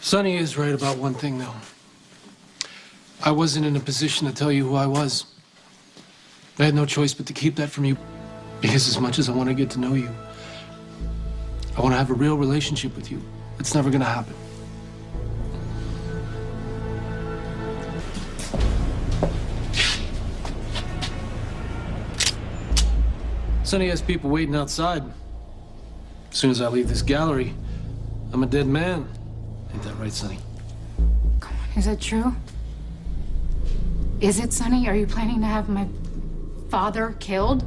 Sonny is right about one thing, though. I wasn't in a position to tell you who I was. I had no choice but to keep that from you, because as much as I want to get to know you, I want to have a real relationship with you. It's never going to happen. Sonny has people waiting outside. As soon as I leave this gallery, I'm a dead man. Ain't that right, Sonny? Come on, is that true? Is it, Sonny? Are you planning to have my father killed?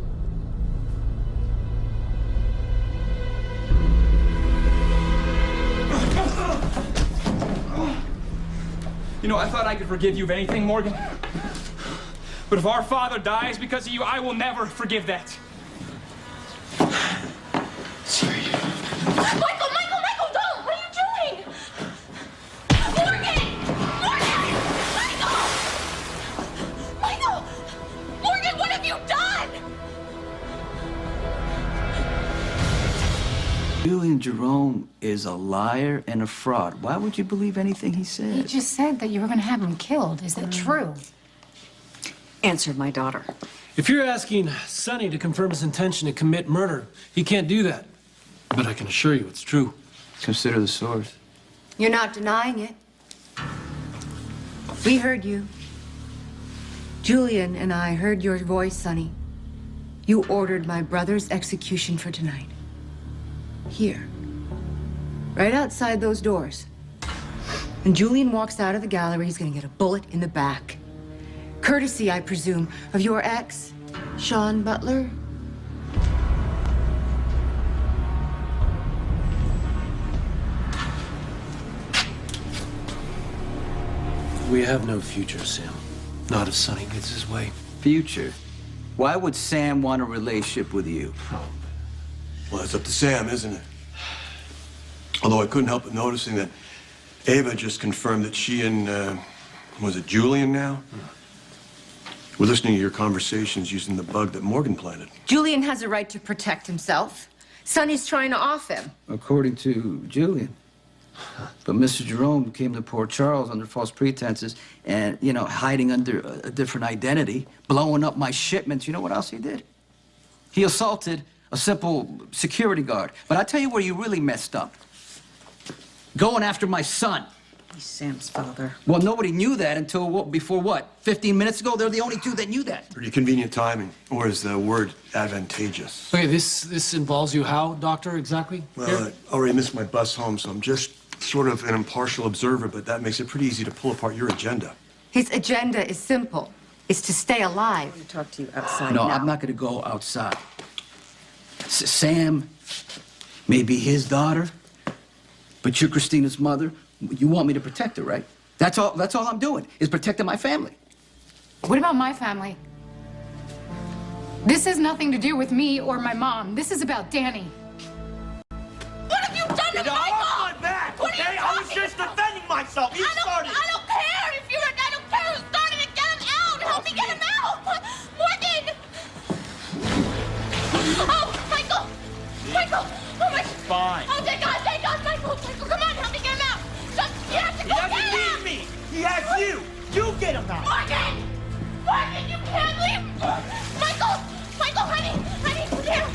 You know, I thought I could forgive you of anything, Morgan. But if our father dies because of you, I will never forgive that. Sorry. Michael, don't! What are you doing? Morgan! Michael! Morgan, what have you done? Julian Jerome is a liar and a fraud. Why would you believe anything he said? He just said that you were going to have him killed. Is that true? Answer my daughter. If you're asking Sonny to confirm his intention to commit murder, he can't do that. But I can assure you it's true. Consider the source. You're not denying it. We heard you. Julian and I heard your voice, Sonny. You ordered my brother's execution for tonight. Here. Right outside those doors. When Julian walks out of the gallery, he's gonna get a bullet in the back. Courtesy, I presume, of your ex, Sean Butler. We have no future, Sam. Not if Sonny gets his way. Future? Why would Sam want a relationship with you? Well, it's up to Sam, isn't it? Although I couldn't help but noticing that Ava just confirmed that she and, was it Julian now? We're listening to your conversations using the bug that Morgan planted. Julian has a right to protect himself. Sonny's trying to off him. According to Julian. But Mr. Jerome came to poor Charles under false pretenses and, you know, hiding under a different identity, blowing up my shipments. You know what else he did? He assaulted a simple security guard. But I tell you where you really messed up. Going after my son. He's Sam's father. Well, nobody knew that until, before what? 15 minutes ago? They're the only two that knew that. Pretty convenient timing. Or is the word advantageous? Okay, this involves you how, Doctor, exactly? Well, I already missed my bus home, so I'm just sort of an impartial observer, but that makes it pretty easy to pull apart your agenda. His agenda is simple. It's to stay alive. To talk to you outside No, now. I'm not going to go outside. Sam may be his daughter, but you're Christina's mother. You want me to protect her, right? That's all I'm doing, is protecting my family. What about my family? This has nothing to do with me or my mom. This is about Danny. What have you done to Michael? Off my back, What are you okay? I was talking just about? defending myself. You started. I don't care if you're. I don't care who started it. Get him out. Help me get him out. Morgan. Oh, Michael. Oh my. Fine. Oh, thank God, Michael. Come on, help me get him out. Just, you have to He go doesn't get him. need me. He has you. You get him out. Morgan, you can't leave. Michael, honey, here.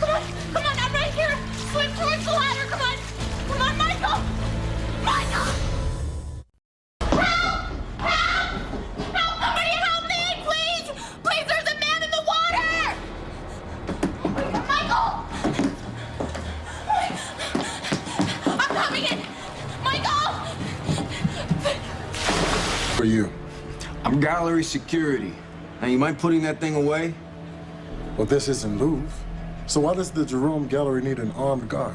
Come on, I'm right here. Swim towards the ladder. Come on, Michael. Help! Somebody help me, please. Please, there's a man in the water. Michael. I'm coming in. Michael. Who are you? I'm gallery security. Now, you mind putting that thing away? Well, this isn't Louvre. So why does the Jerome Gallery need an armed guard?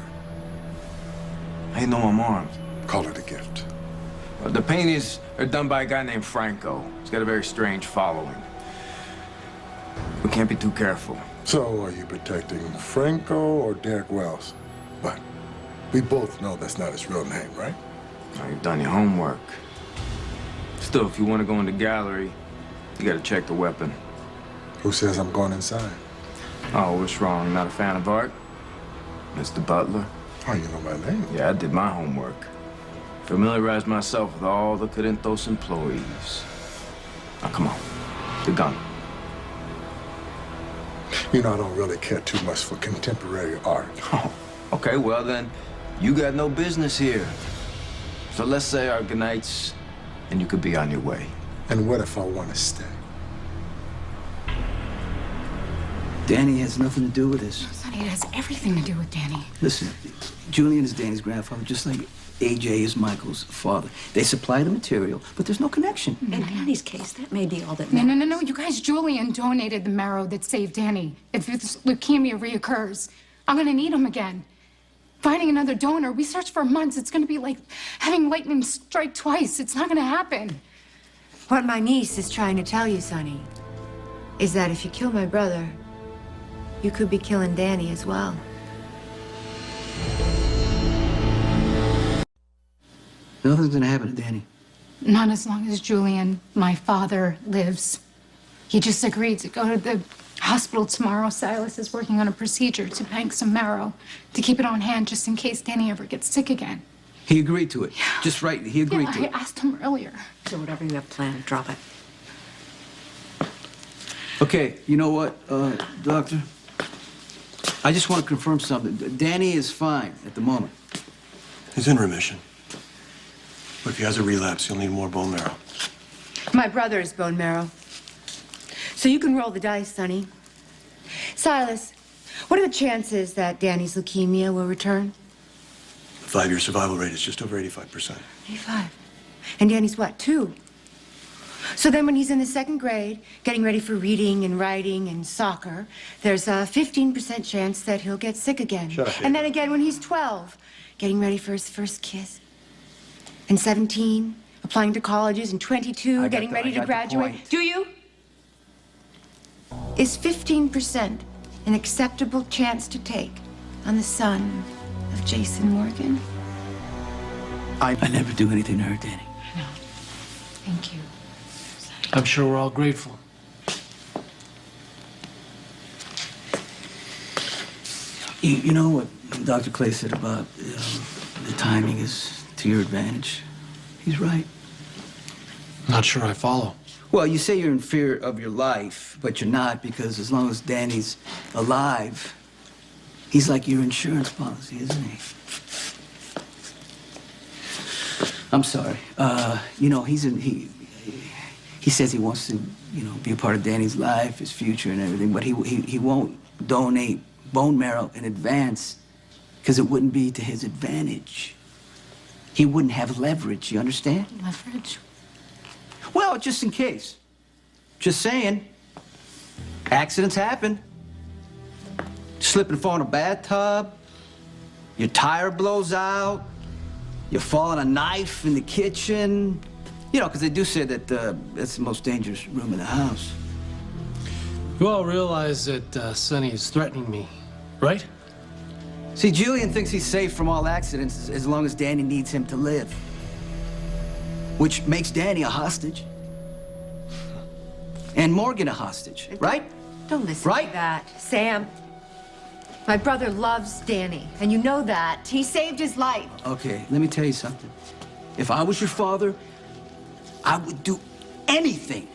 I ain't know I'm armed. Call it a gift. The paintings are done by a guy named Franco. He's got a very strange following. We can't be too careful. So are you protecting Franco or Derek Wells? But we both know that's not his real name, right? Now, you've done your homework. Still, if you want to go in the gallery, you gotta check the weapon. Who says I'm going inside? Oh, what's wrong? Not a fan of art? Mr. Butler? Oh, you know my name. Yeah, I did my homework. familiarize myself with all the Corinthos employees. Now, come on. The gun. You know, I don't really care too much for contemporary art. Oh, okay, well then, you got no business here. So let's say our goodnights, and you could be on your way. And what if I want to stay? Danny has nothing to do with this. Sonny, it has everything to do with Danny. Listen, Julian is Danny's grandfather, just like AJ is Michael's father. They supply the material, but there's no connection. In Danny's case, that may be all that No, matters. no. You guys, Julian donated the marrow that saved Danny. If this leukemia reoccurs, I'm gonna need him again. Finding another donor, we searched for months. It's gonna be like having lightning strike twice. It's not gonna happen. What my niece is trying to tell you, Sonny, is that if you kill my brother, you could be killing Danny as well. Nothing's gonna happen to Danny. Not as long as Julian, my father, lives. He just agreed to go to the hospital tomorrow. Silas is working on a procedure to bank some marrow to keep it on hand just in case Danny ever gets sick again. He agreed to it. Yeah. Just right, he agreed to I it. asked him earlier. So whatever you have planned, drop it. Okay, you know what, doctor? I just want to confirm something. Danny is fine at the moment. He's in remission. But if he has a relapse, he'll need more bone marrow. My brother is bone marrow. So you can roll the dice, Sonny. Silas, what are the chances that Danny's leukemia will return? 5-year survival rate is just over 85%. 85. And Danny's what, 2? So then when he's in the 2nd grade, getting ready for reading and writing and soccer, there's a 15% chance that he'll get sick again. Shut up, and then again when he's 12, getting ready for his first kiss. And 17, applying to colleges, and 22, getting ready to graduate. Do you? Is 15% an acceptable chance to take on the son of Jason Morgan? I never do anything to hurt Danny. I know. Thank you. I'm sure we're all grateful. You know what Dr. Clay said about the timing is to your advantage? He's right. Not sure I follow. Well, you say you're in fear of your life, but you're not, because as long as Danny's alive, he's like your insurance policy, isn't he? I'm sorry. You know, he says he wants to, be a part of Danny's life, his future and everything, but he won't donate bone marrow in advance because it wouldn't be to his advantage. He wouldn't have leverage, you understand? Leverage? Well, just in case. Just saying. Accidents happen. Slip and fall in a bathtub. Your tire blows out. You fall on a knife in the kitchen. Because they do say that that's the most dangerous room in the house. You all realize that Sonny is threatening me, right? See, Julian thinks he's safe from all accidents as long as Danny needs him to live. Which makes Danny a hostage. And Morgan a hostage, right? Don't listen to that, Sam. My brother loves Danny, and you know that. He saved his life. Okay, let me tell you something. If I was your father, I would do anything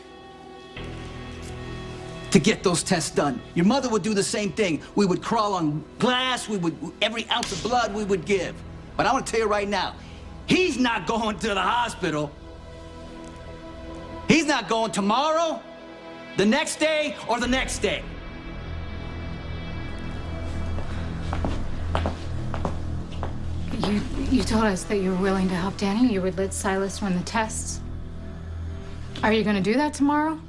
to get those tests done. Your mother would do the same thing. We would crawl on glass, every ounce of blood we would give. But I want to tell you right now, he's not going to the hospital. He's not going tomorrow, the next day, or the next day. You told us that you were willing to help Danny. You would let Silas run the tests. Are you gonna do that tomorrow?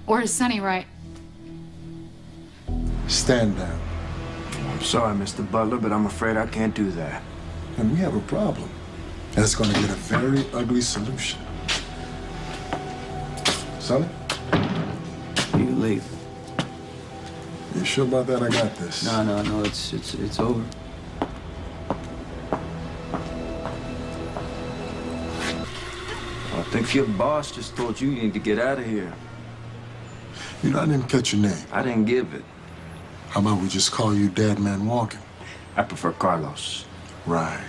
Or is Sonny right? Stand down. I'm sorry, Mr. Butler, but I'm afraid I can't do that. And we have a problem. And it's going to get a very ugly solution. Sonny? You leave. You sure about that? I got this. No, it's over. I think your boss just told you need to get out of here. I didn't catch your name. I didn't give it. How about we just call you Dead Man Walking? I prefer Carlos. Right.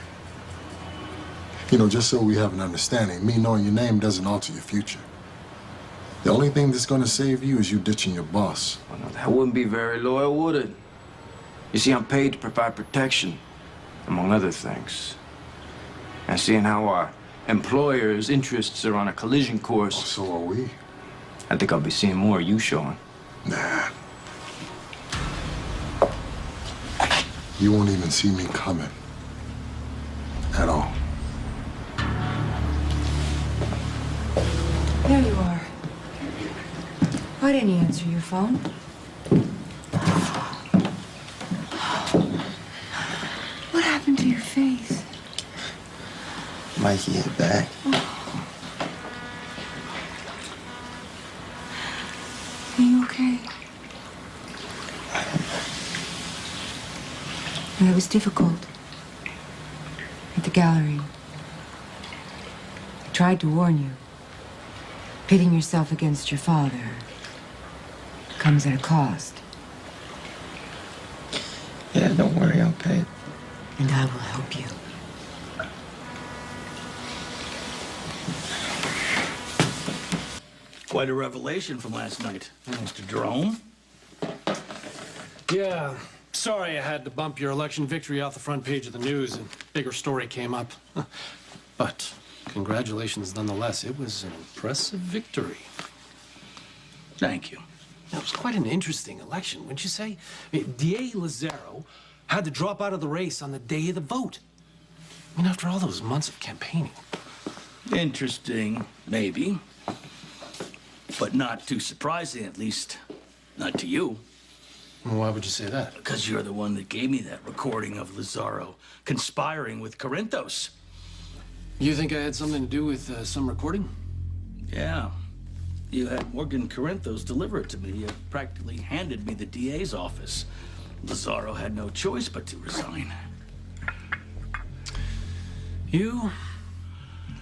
You know, just so we have an understanding, me knowing your name doesn't alter your future. The only thing that's gonna save you is you ditching your boss. Well, no, that wouldn't be very loyal, would it? You see, I'm paid to provide protection, among other things. And seeing how our employers' interests are on a collision course. Oh, so are we. I think I'll be seeing more of you, Sean. Nah. You won't even see me coming. At all. There you are. Why didn't you answer your phone? What happened to your face? Mikey hit back. Are you okay? It was difficult. At the gallery. I tried to warn you. Pitting yourself against your father comes at a cost. Yeah, don't worry, I'll pay it. And I will help you. Quite a revelation from last night, Mr. Jerome. Yeah, sorry I had to bump your election victory off the front page of the news. A bigger story came up. But congratulations nonetheless. It was an impressive victory. Thank you. That was quite an interesting election, wouldn't you say? I mean, D.A. Lazaro had to drop out of the race on the day of the vote. I mean, after all those months of campaigning. Interesting, maybe. But not too surprising, at least not to you. Why would you say that? Because you're the one that gave me that recording of Lazaro conspiring with Corinthos. You think I had something to do with some recording? Yeah. You had Morgan Corinthos deliver it to me. You practically handed me the DA's office. Lazaro had no choice but to resign. You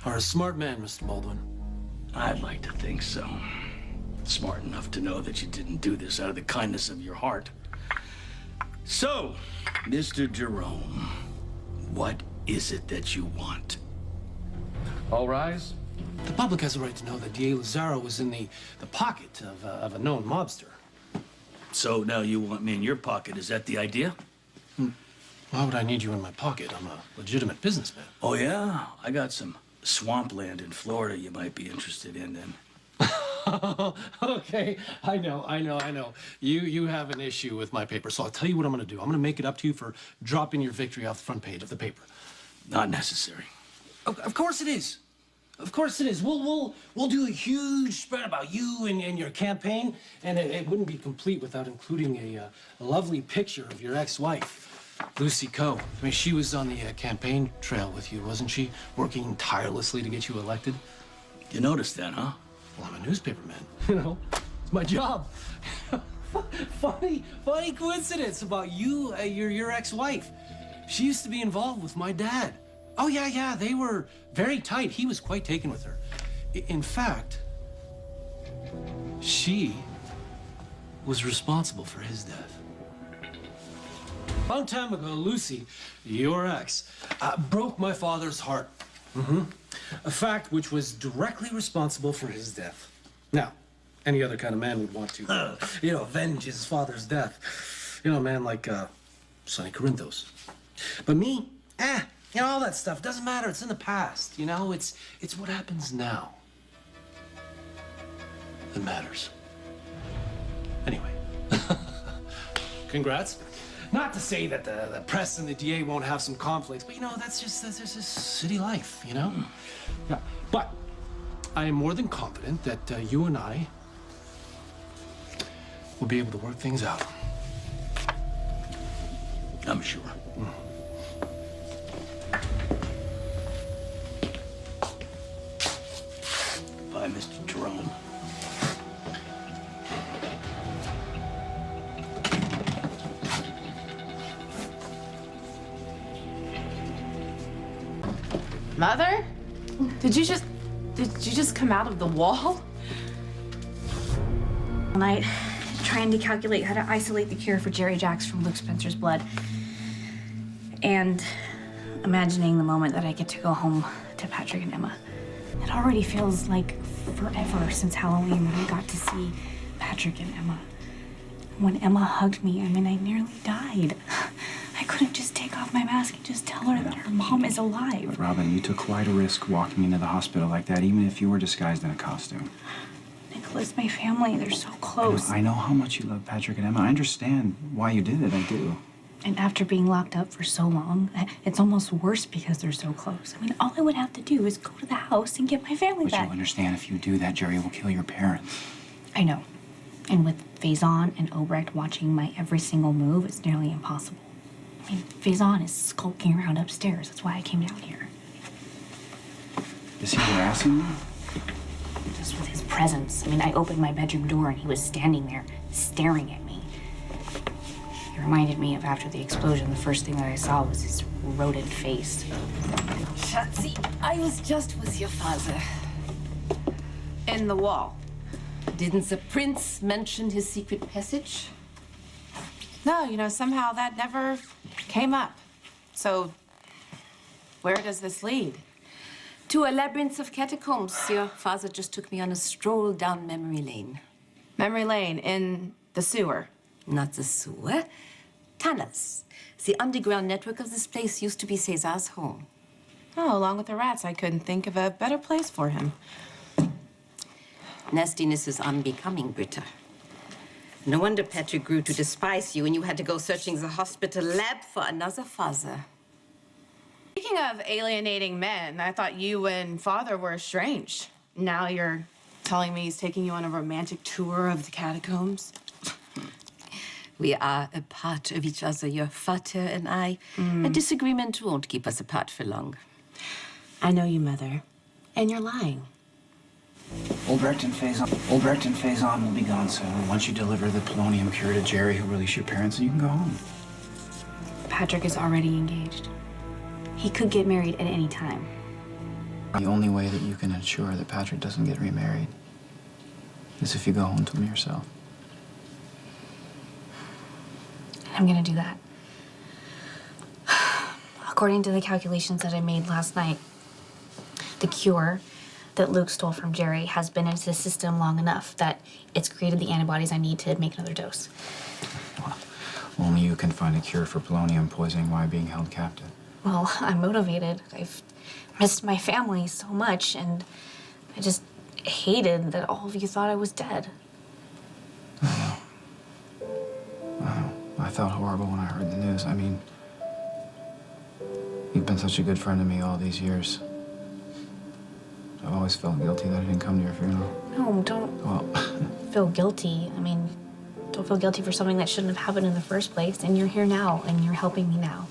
are a smart man, Mr. Baldwin. I'd like to think so. Smart enough to know that you didn't do this out of the kindness of your heart. So, Mr. Jerome, what is it that you want? All rise. The public has a right to know that D.A. Lazaro was in the pocket of a known mobster. So now you want me in your pocket, is that the idea? Why would I need you in my pocket? I'm a legitimate businessman. Oh, yeah? I got some swampland in Florida you might be interested in then. Okay, I know. You have an issue with my paper, so I'll tell you what I'm gonna do. I'm gonna make it up to you for dropping your victory off the front page of the paper. Not necessary. Of course it is. Of course it is. We'll do a huge spread about you and your campaign, and it wouldn't be complete without including a lovely picture of your ex-wife, Lucy Coe. I mean, she was on the campaign trail with you, wasn't she? Working tirelessly to get you elected. You noticed that, huh? Well, I'm a newspaper man. You know, it's my job. funny coincidence about you, your ex-wife. She used to be involved with my dad. Oh, yeah, they were very tight. He was quite taken with her. In fact, she was responsible for his death. A long time ago, Lucy, your ex, broke my father's heart. A fact which was directly responsible for his death. Now, any other kind of man would want to, avenge his father's death. You know, a man like Sonny Corinthos. But me, all that stuff doesn't matter. It's in the past. It's what happens now that matters. Anyway, congrats. Not to say that the press and the DA won't have some conflicts, but that's just city life, Yeah. But I am more than confident that you and I will be able to work things out. I'm sure. Bye, Mr. Jerome. Mother? Did you just come out of the wall? All night, trying to calculate how to isolate the cure for Jerry Jacks from Luke Spencer's blood. And imagining the moment that I get to go home to Patrick and Emma. It already feels like forever since Halloween when I got to see Patrick and Emma. When Emma hugged me, I mean, I nearly died. I couldn't just take off my mask and just tell her that her mom is alive. But Robin, you took quite a risk walking into the hospital like that, even if you were disguised in a costume. Nicholas, my family, they're so close. I know how much you love Patrick and Emma. I understand why you did it, I do. And after being locked up for so long, it's almost worse because they're so close. I mean, all I would have to do is go to the house and get my family But back. you'll understand if you do that, Jerry will kill your parents. I know. And with Faison and Obrecht watching my every single move, it's nearly impossible. I mean, Faison is skulking around upstairs. That's why I came down here. Is he harassing you? Just with his presence. I mean, I opened my bedroom door and he was standing there, staring at me. He reminded me of after the explosion, the first thing that I saw was his rodent face. Schatzi, I was just with your father. In the wall. Didn't the prince mention his secret passage? No, you know, somehow that never came up. So, where does this lead? To a labyrinth of catacombs. Your father just took me on a stroll down memory lane. Memory lane in the sewer? Not the sewer. Tunnels. The underground network of this place used to be Cesar's home. Oh, along with the rats, I couldn't think of a better place for him. Nastiness is unbecoming, Britta. No wonder Patrick grew to despise you and you had to go searching the hospital lab for another father. Speaking of alienating men, I thought you and father were estranged. Now you're telling me he's taking you on a romantic tour of the catacombs? We are a part of each other, your father and I. A disagreement won't keep us apart for long. I know you, Mother. And you're lying. Obrecht and Faison will be gone soon. Once you deliver the polonium cure to Jerry, he'll release your parents and you can go home. Patrick is already engaged. He could get married at any time. The only way that you can ensure that Patrick doesn't get remarried is if you go home to him yourself. I'm gonna do that. According to the calculations that I made last night, the cure that Luke stole from Jerry has been into the system long enough that it's created the antibodies I need to make another dose. Well, only you can find a cure for polonium poisoning while being held captive. Well, I'm motivated. I've missed my family so much, and I just hated that all of you thought I was dead. I felt horrible when I heard the news. I mean, you've been such a good friend to me all these years. I've always felt guilty that I didn't come to your funeral. No, don't feel guilty. I mean, don't feel guilty for something that shouldn't have happened in the first place. And you're here now, and you're helping me now.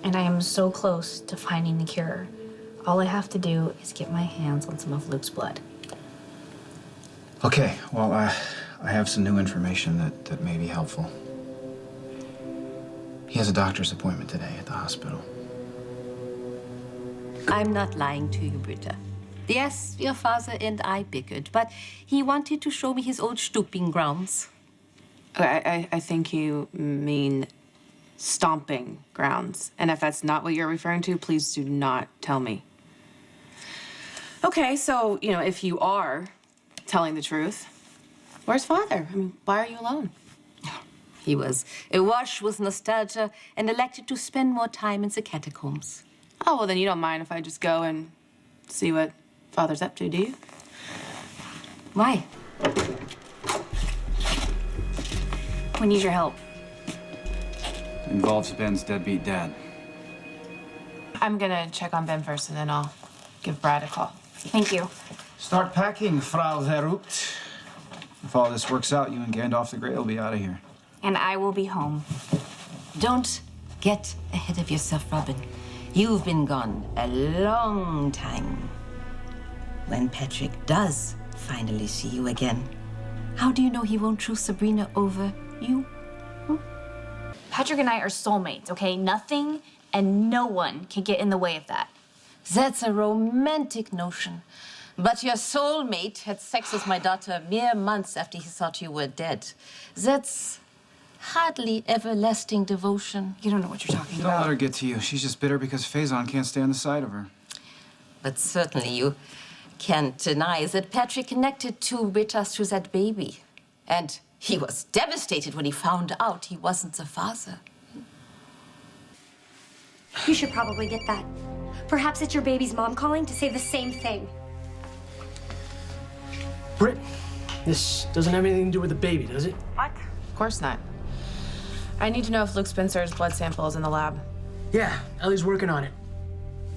And I am so close to finding the cure. All I have to do is get my hands on some of Luke's blood. Okay, well, I have some new information that may be helpful. He has a doctor's appointment today at the hospital. I'm not lying to you, Britta. Yes, your father and I bickered, but he wanted to show me his old stooping grounds. I think you mean stomping grounds. And if that's not what you're referring to, please do not tell me. Okay, so, you know, if you are telling the truth, where's father? I mean, why are you alone? He was awash with nostalgia and elected to spend more time in the catacombs. Oh, well, then you don't mind if I just go and see what father's up to, do you? Why? We need your help. Involves Ben's deadbeat dad. I'm gonna check on Ben first, and then I'll give Brad a call. Thank you. Start packing, Frau Verrucht. If all this works out, you and Gandalf the Grey will be out of here. And I will be home. Don't get ahead of yourself, Robin. You've been gone a long time. When Patrick does finally see you again, how do you know he won't choose Sabrina over you? Patrick and I are soulmates, okay? Nothing and no one can get in the way of that. That's a romantic notion. But your soulmate had sex with my daughter mere months after he thought you were dead. That's hardly everlasting devotion. You don't know what you're talking Don't let her get to you. She's just bitter because Faison can't stay on the side of her. But certainly you can't deny that Patrick connected to Britta through that baby. And he was devastated when he found out he wasn't the father. You should probably get that. Perhaps it's your baby's mom calling to say the same thing. Britt, this doesn't have anything to do with the baby, does it? What? Of course not. I need to know if Luke Spencer's blood sample is in the lab. Yeah, Ellie's working on it.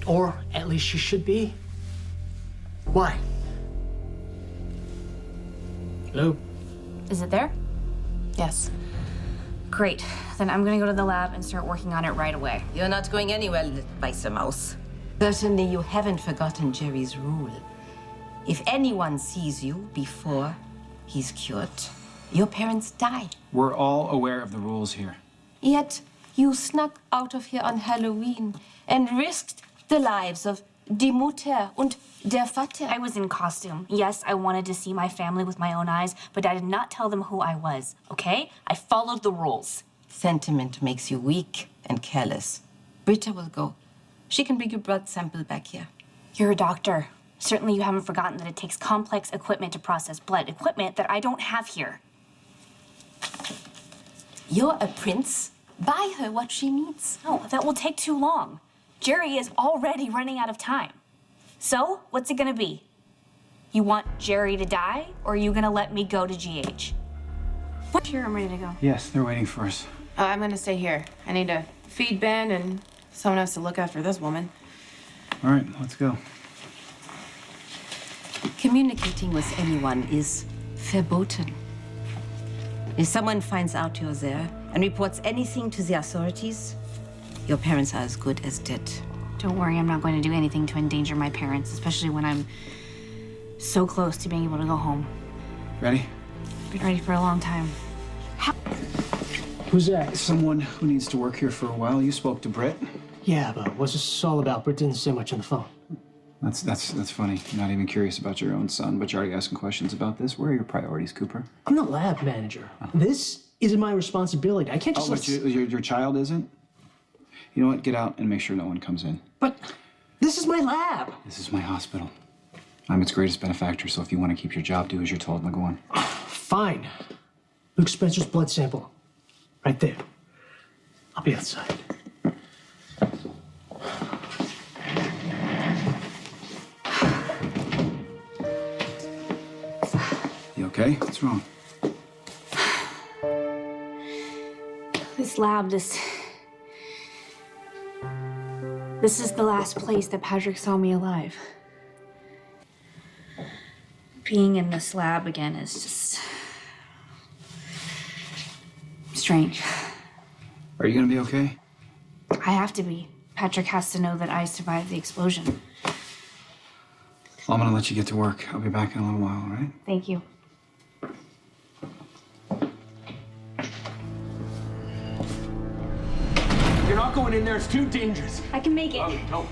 Or at least she should be. Why? Hello? Is it there? Yes. Great. Then I'm gonna go to the lab and start working on it right away. You're not going anywhere, little Weiße Maus. Certainly you haven't forgotten Jerry's rule. If anyone sees you before he's cured, your parents die. We're all aware of the rules here. Yet you snuck out of here on Halloween and risked the lives of die Mutter und der Vater. I was in costume. Yes, I wanted to see my family with my own eyes, but I did not tell them who I was, okay? I followed the rules. Sentiment makes you weak and careless. Britta will go. She can bring your blood sample back here. You're a doctor. Certainly you haven't forgotten that it takes complex equipment to process blood, equipment that I don't have here. You're a prince. Buy her what she needs. No, that will take too long. Jerry is already running out of time. So, what's it gonna be? You want Jerry to die, or are you gonna let me go to GH? What? Here, I'm ready to go. Yes, they're waiting for us. I'm gonna stay here. I need to feed Ben, and someone has to look after this woman. All right, let's go. Communicating with anyone is verboten. If someone finds out you're there and reports anything to the authorities, your parents are as good as dead. Don't worry, I'm not going to do anything to endanger my parents, especially when I'm so close to being able to go home. Ready? Been ready for a long time. Who's that? Someone who needs to work here for a while. You spoke to Britt. Yeah, but what's this all about? Britt didn't say much on the phone. That's funny. You're not even curious about your own son, but you're already asking questions about this. Where are your priorities, Cooper? I'm the lab manager. This isn't my responsibility. I can't just but your child isn't? You know what? Get out and make sure no one comes in. But this is my lab. This is my hospital. I'm its greatest benefactor, so if you want to keep your job, do as you're told. Now go on. Fine. Luke Spencer's blood sample. Right there. I'll be outside. You okay? What's wrong? This lab, this is the last place that Patrick saw me alive. Being in this lab again is just strange. Are you gonna be okay? I have to be. Patrick has to know that I survived the explosion. Well, I'm gonna let you get to work. I'll be back in a little while, all right? Thank you. You're not going in there. It's too dangerous. I can make it. Robin, don't.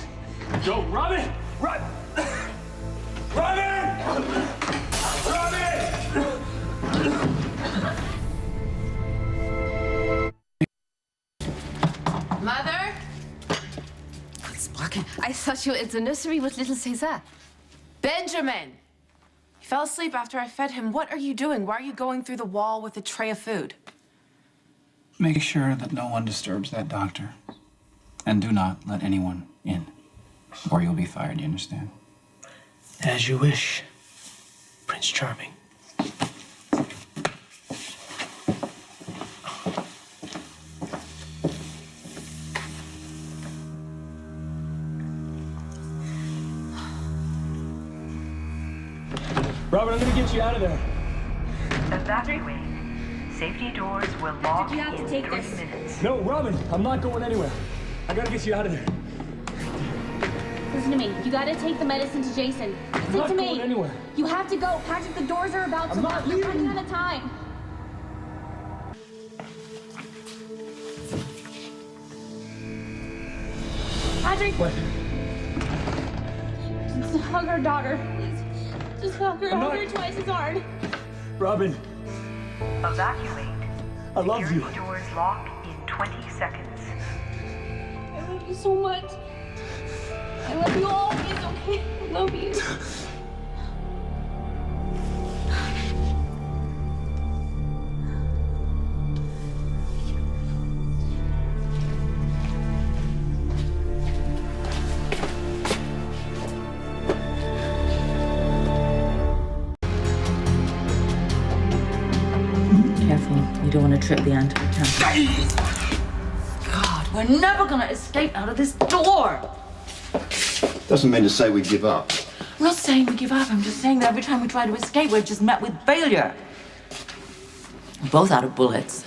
Don't. Robin! Robin! Robin! Mother? What's blocking? I thought you were at the nursery with little Cesar. Benjamin! He fell asleep after I fed him. What are you doing? Why are you going through the wall with a tray of food? Make sure that no one disturbs that doctor. And do not let anyone in, or you'll be fired, you understand? As you wish, Prince Charming. Robin, I'm gonna get you out of there. Evacuate. Safety doors will lock Did you have to in take 3 this? minutes. No, Robin, I'm not going anywhere. I gotta get you out of there. Listen to me. You gotta take the medicine to Jason. I'm Listen not to going me. anywhere. You have to go. Patrick, the doors are about to I'm not lock. You're leaving. running out of time. Patrick! What? Just hug our daughter, please. Just hug her. I'm Hug not- her twice as hard. Robin. Evacuate. I love you. Safety doors lock in 20 seconds. I love you so much. I love you always, okay? I love you. Careful, you don't want to trip the anti-tank. God, we're never gonna escape out of this door! Doesn't mean to say we give up. I'm not saying we give up, I'm just saying that every time we try to escape, we're just met with failure. We're both out of bullets.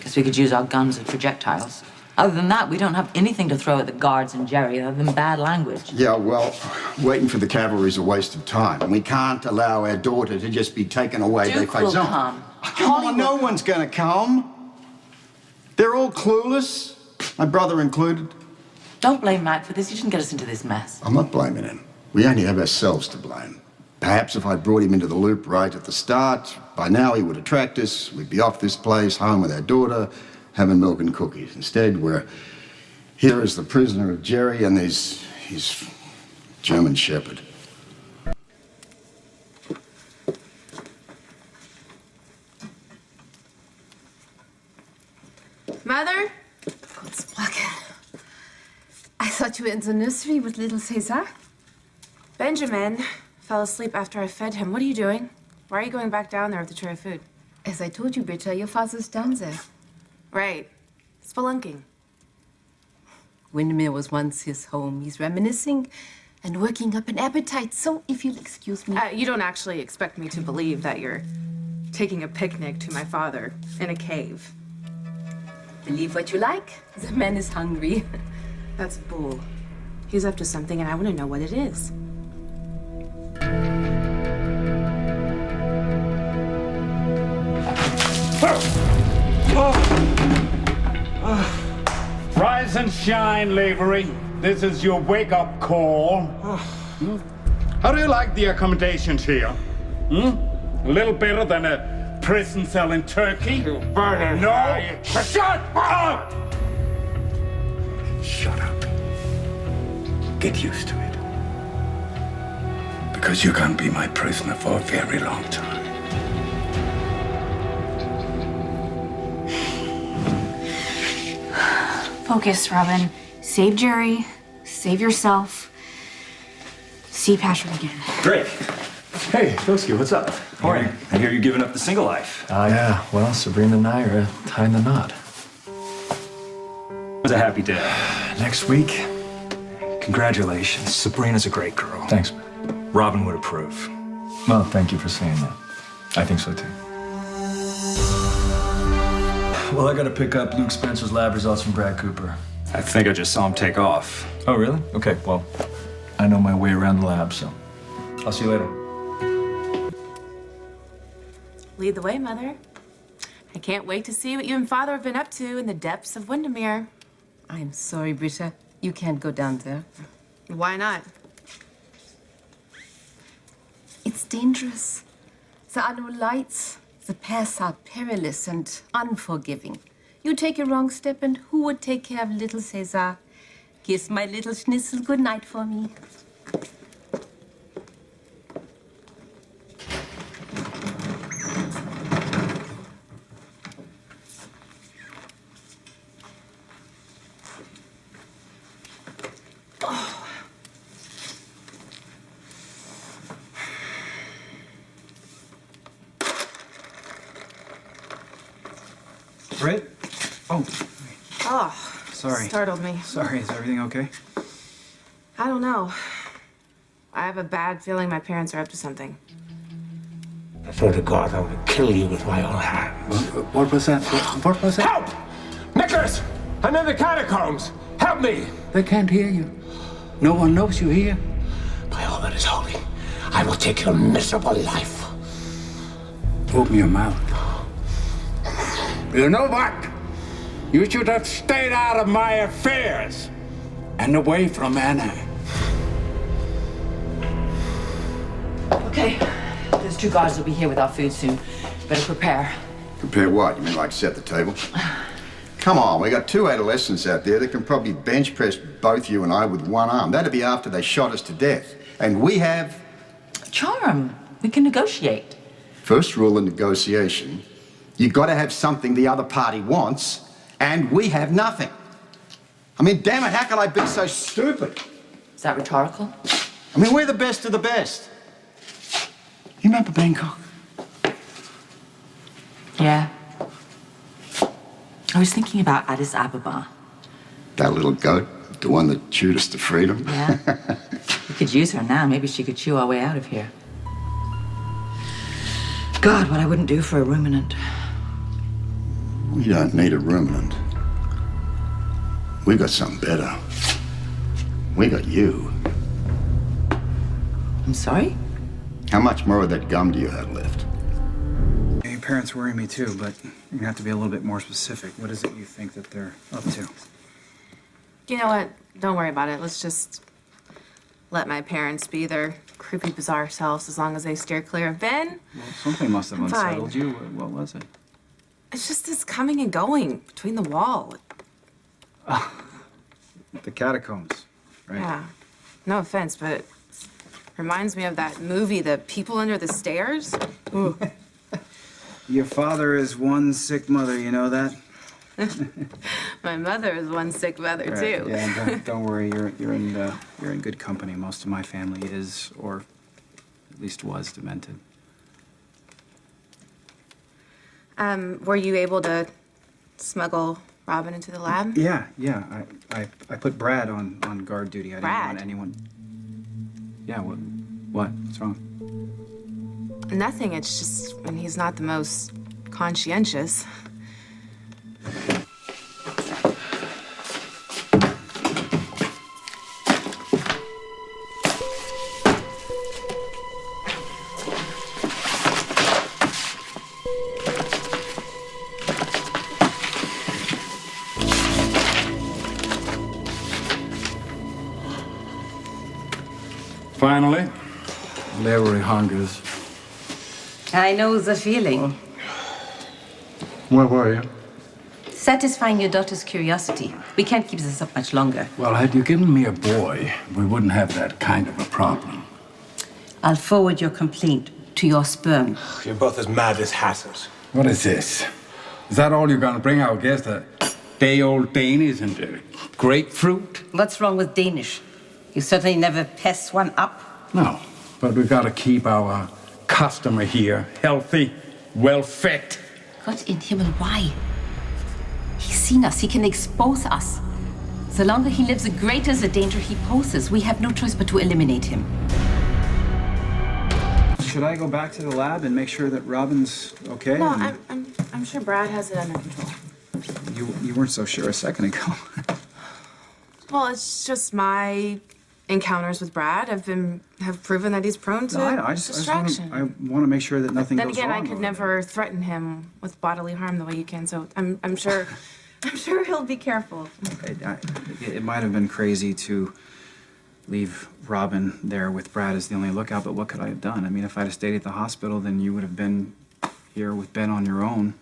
Guess we could use our guns as projectiles. Other than that, we don't have anything to throw at the guards and Jerry other than bad language. Yeah, well, waiting for the cavalry is a waste of time. And we can't allow our daughter to just be taken away. Duke will come. Come on, no one's gonna come. They're all clueless, my brother included. Don't blame Mac for this. You didn't get us into this mess. I'm not blaming him. We only have ourselves to blame. Perhaps if I'd brought him into the loop right at the start, by now he would attract us. We'd be off this place, home with our daughter, having milk and cookies. Instead, we're here as the prisoner of Jerry and his German shepherd. Mother? Godsbacken. I thought you were in the nursery with little Cesar. Benjamin fell asleep after I fed him. What are you doing? Why are you going back down there with the tray of food? As I told you, Britta, your father's down there. Right. Spelunking. Windermere was once his home. He's reminiscing and working up an appetite. So, if you'll excuse me. You don't actually expect me to believe that you're taking a picnic to my father in a cave. Believe what you like. The man is hungry. That's bull. He's up to something, and I want to know what it is. Rise and shine, Lavery. This is your wake-up call. How do you like the accommodations here? A little better than a prison cell in Turkey? You burning. No! Shut up! Shut up. Get used to it. Because you're gonna be my prisoner for a very long time. Focus, Robin. Save Jerry. Save yourself. See Patrick again. Drake. Hey, Toski, what's up? How are you? I hear you're giving up the single life. Yeah. Well, Sabrina and I are tying the knot. It was a happy day. Next week. Congratulations. Sabrina's a great girl. Thanks. Robin would approve. Well, thank you for saying that. I think so, too. Well, I gotta pick up Luke Spencer's lab results from Brad Cooper. I think I just saw him take off. Oh, really? Okay, well, I know my way around the lab, so I'll see you later. Lead the way, Mother. I can't wait to see what you and Father have been up to in the depths of Windermere. I'm sorry, Britta. You can't go down there. Why not? It's dangerous. There are no lights. The paths are perilous and unforgiving. You take a wrong step, and who would take care of little Cesar? Kiss my little schnitzel goodnight for me. Right? Oh, Oh, sorry. startled me. Sorry, is everything okay? I don't know. I have a bad feeling my parents are up to something. I swear to God, I would kill you with my own hands. What was that? What was that? Help! Nicholas! I'm in the catacombs! Help me! They can't hear you. No one knows you're here. By all that is holy, I will take your miserable life. Open your mouth. You know what? You should have stayed out of my affairs and away from Anna. Okay. Those two guards will be here with our food soon. Better prepare. Prepare what? You mean like set the table? Come on, we got 2 adolescents out there that can probably bench press both you and I with one arm. That'd be after they shot us to death. And we have... Charm. We can negotiate. First rule of negotiation, you got to have something the other party wants, and we have nothing. I mean, damn it, how can I be so stupid? Is that rhetorical? I mean, we're the best of the best. You remember Bangkok? Yeah. I was thinking about Addis Ababa. That little goat, the one that chewed us to freedom? Yeah. We could use her now. Maybe she could chew our way out of here. God, what I wouldn't do for a ruminant. We don't need a ruminant. We got something better. We got you. I'm sorry? How much more of that gum do you have left? Your parents worry me too, but you have to be a little bit more specific. What is it you think that they're up to? You know what? Don't worry about it. Let's just let my parents be their creepy, bizarre selves as long as they steer clear of Ben. Well, something must have I'm fine. unsettled you. What was it? It's just this coming and going between the wall. The catacombs, right? Yeah. No offense, but it reminds me of that movie, The People Under the Stairs. Ooh. Your father is one sick mother, you know that? My mother is one sick mother, Right, too. Yeah, don't worry. You're in good company. Most of my family is, or at least was, demented. Were you able to smuggle Robin into the lab? Yeah. I put Brad on guard duty. I didn't Brad? want anyone. Yeah. What? What's wrong? Nothing. It's just when he's not the most conscientious. Finally, Lavery hungers. I know the feeling. Where were you? Satisfying your daughter's curiosity. We can't keep this up much longer. Well, had you given me a boy, we wouldn't have that kind of a problem. I'll forward your complaint to your sperm. You're both as mad as hatters. What is this? Is that all you're gonna bring our guest? A day-old Danish and grapefruit? What's wrong with Danish? You certainly never pass one up. No, but we gotta keep our customer here healthy, well-fed. God in Himmel, why? He's seen us. He can expose us. The longer he lives, the greater the danger he poses. We have no choice but to eliminate him. Should I go back to the lab and make sure that Robin's okay? No, I'm sure Brad has it under control. You weren't so sure a second ago. Well, it's just my encounters with Brad have proven that he's prone to I distraction. want to make sure that nothing Then goes again, wrong. I could never threaten him with bodily harm the way you can. So I'm sure he'll be careful. It might have been crazy to leave Robin there with Brad as the only lookout, but what could I have done? I mean, if I'd have stayed at the hospital, then you would have been here with Ben on your own,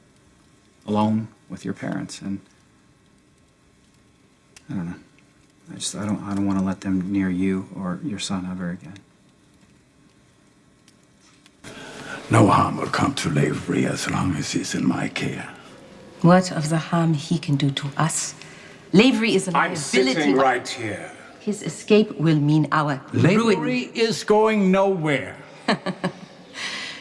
alone with your parents, and I don't know. I don't want to let them near you or your son ever again. No harm will come to Lavery as long as he's in my care. What of the harm he can do to us? Lavery is a liability. I'm sitting right here. His escape will mean our Lavery ruin. is going nowhere.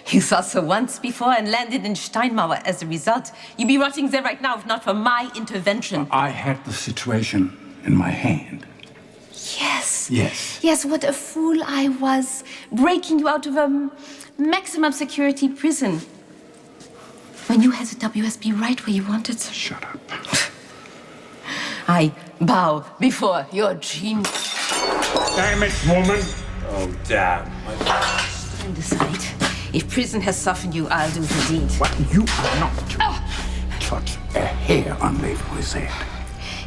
You thought so once before and landed in Steinmauer as a result. You'd be rotting there right now if not for my intervention. I had the situation in my hand. Yes. Yes. Yes, what a fool I was, breaking you out of a maximum security prison. When you had the WSB right where you wanted. Shut up. I bow before your genius. Damn it, woman! Oh, damn. Stand aside. If prison has softened you, I'll do the deed. What? You are not to touch a hair on Lavery's head.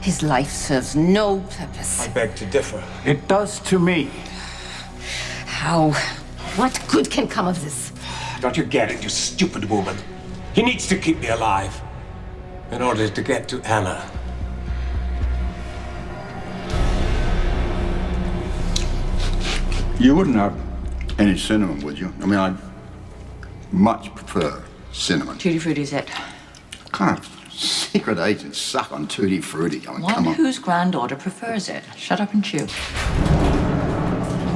His life serves no purpose. I beg to differ. It does to me. How? What good can come of this? Don't you get it, you stupid woman? He needs to keep me alive in order to get to Anna. You wouldn't have any cinnamon, would you? I mean, I'd much prefer cinnamon. Tutti Frutti's it. Kind of secret agents suck on Tutti Frutti. I mean, One come on. whose granddaughter prefers it. Shut up and chew.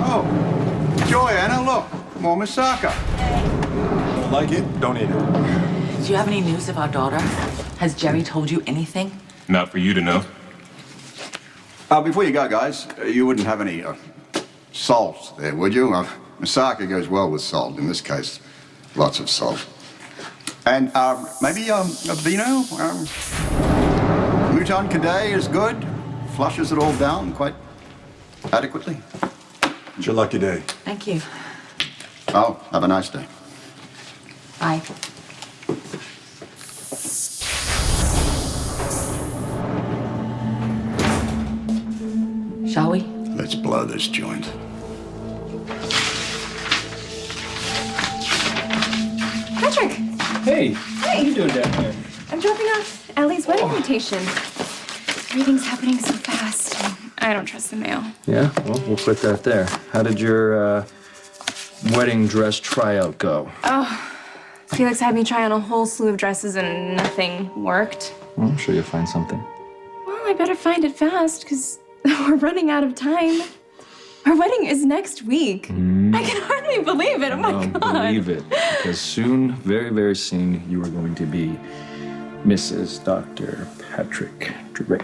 Oh, Joy, Anna, look. More moussaka. Don't like it? Don't eat it. Do you have any news of our daughter? Has Jerry told you anything? Not for you to know. Before you go, guys, you wouldn't have any salt there, would you? Moussaka goes well with salt. In this case, lots of salt. And maybe a vino? Mouton Cadet is good. Flushes it all down quite adequately. It's your lucky day. Thank you. Oh, have a nice day. Bye. Shall we? Let's blow this joint. Patrick! Hey, Hey! what are you doing down here? I'm dropping off Allie's wedding invitation. Everything's happening so fast. I don't trust the mail. Yeah, well, we'll put that there. How did your wedding dress tryout go? Oh, Felix had me try on a whole slew of dresses and nothing worked. Well, I'm sure you'll find something. Well, I better find it fast, because we're running out of time. Our wedding is next week. I can hardly believe it. Oh my God. Believe it, because soon, very, very soon, you are going to be Mrs. Dr. Patrick Drake.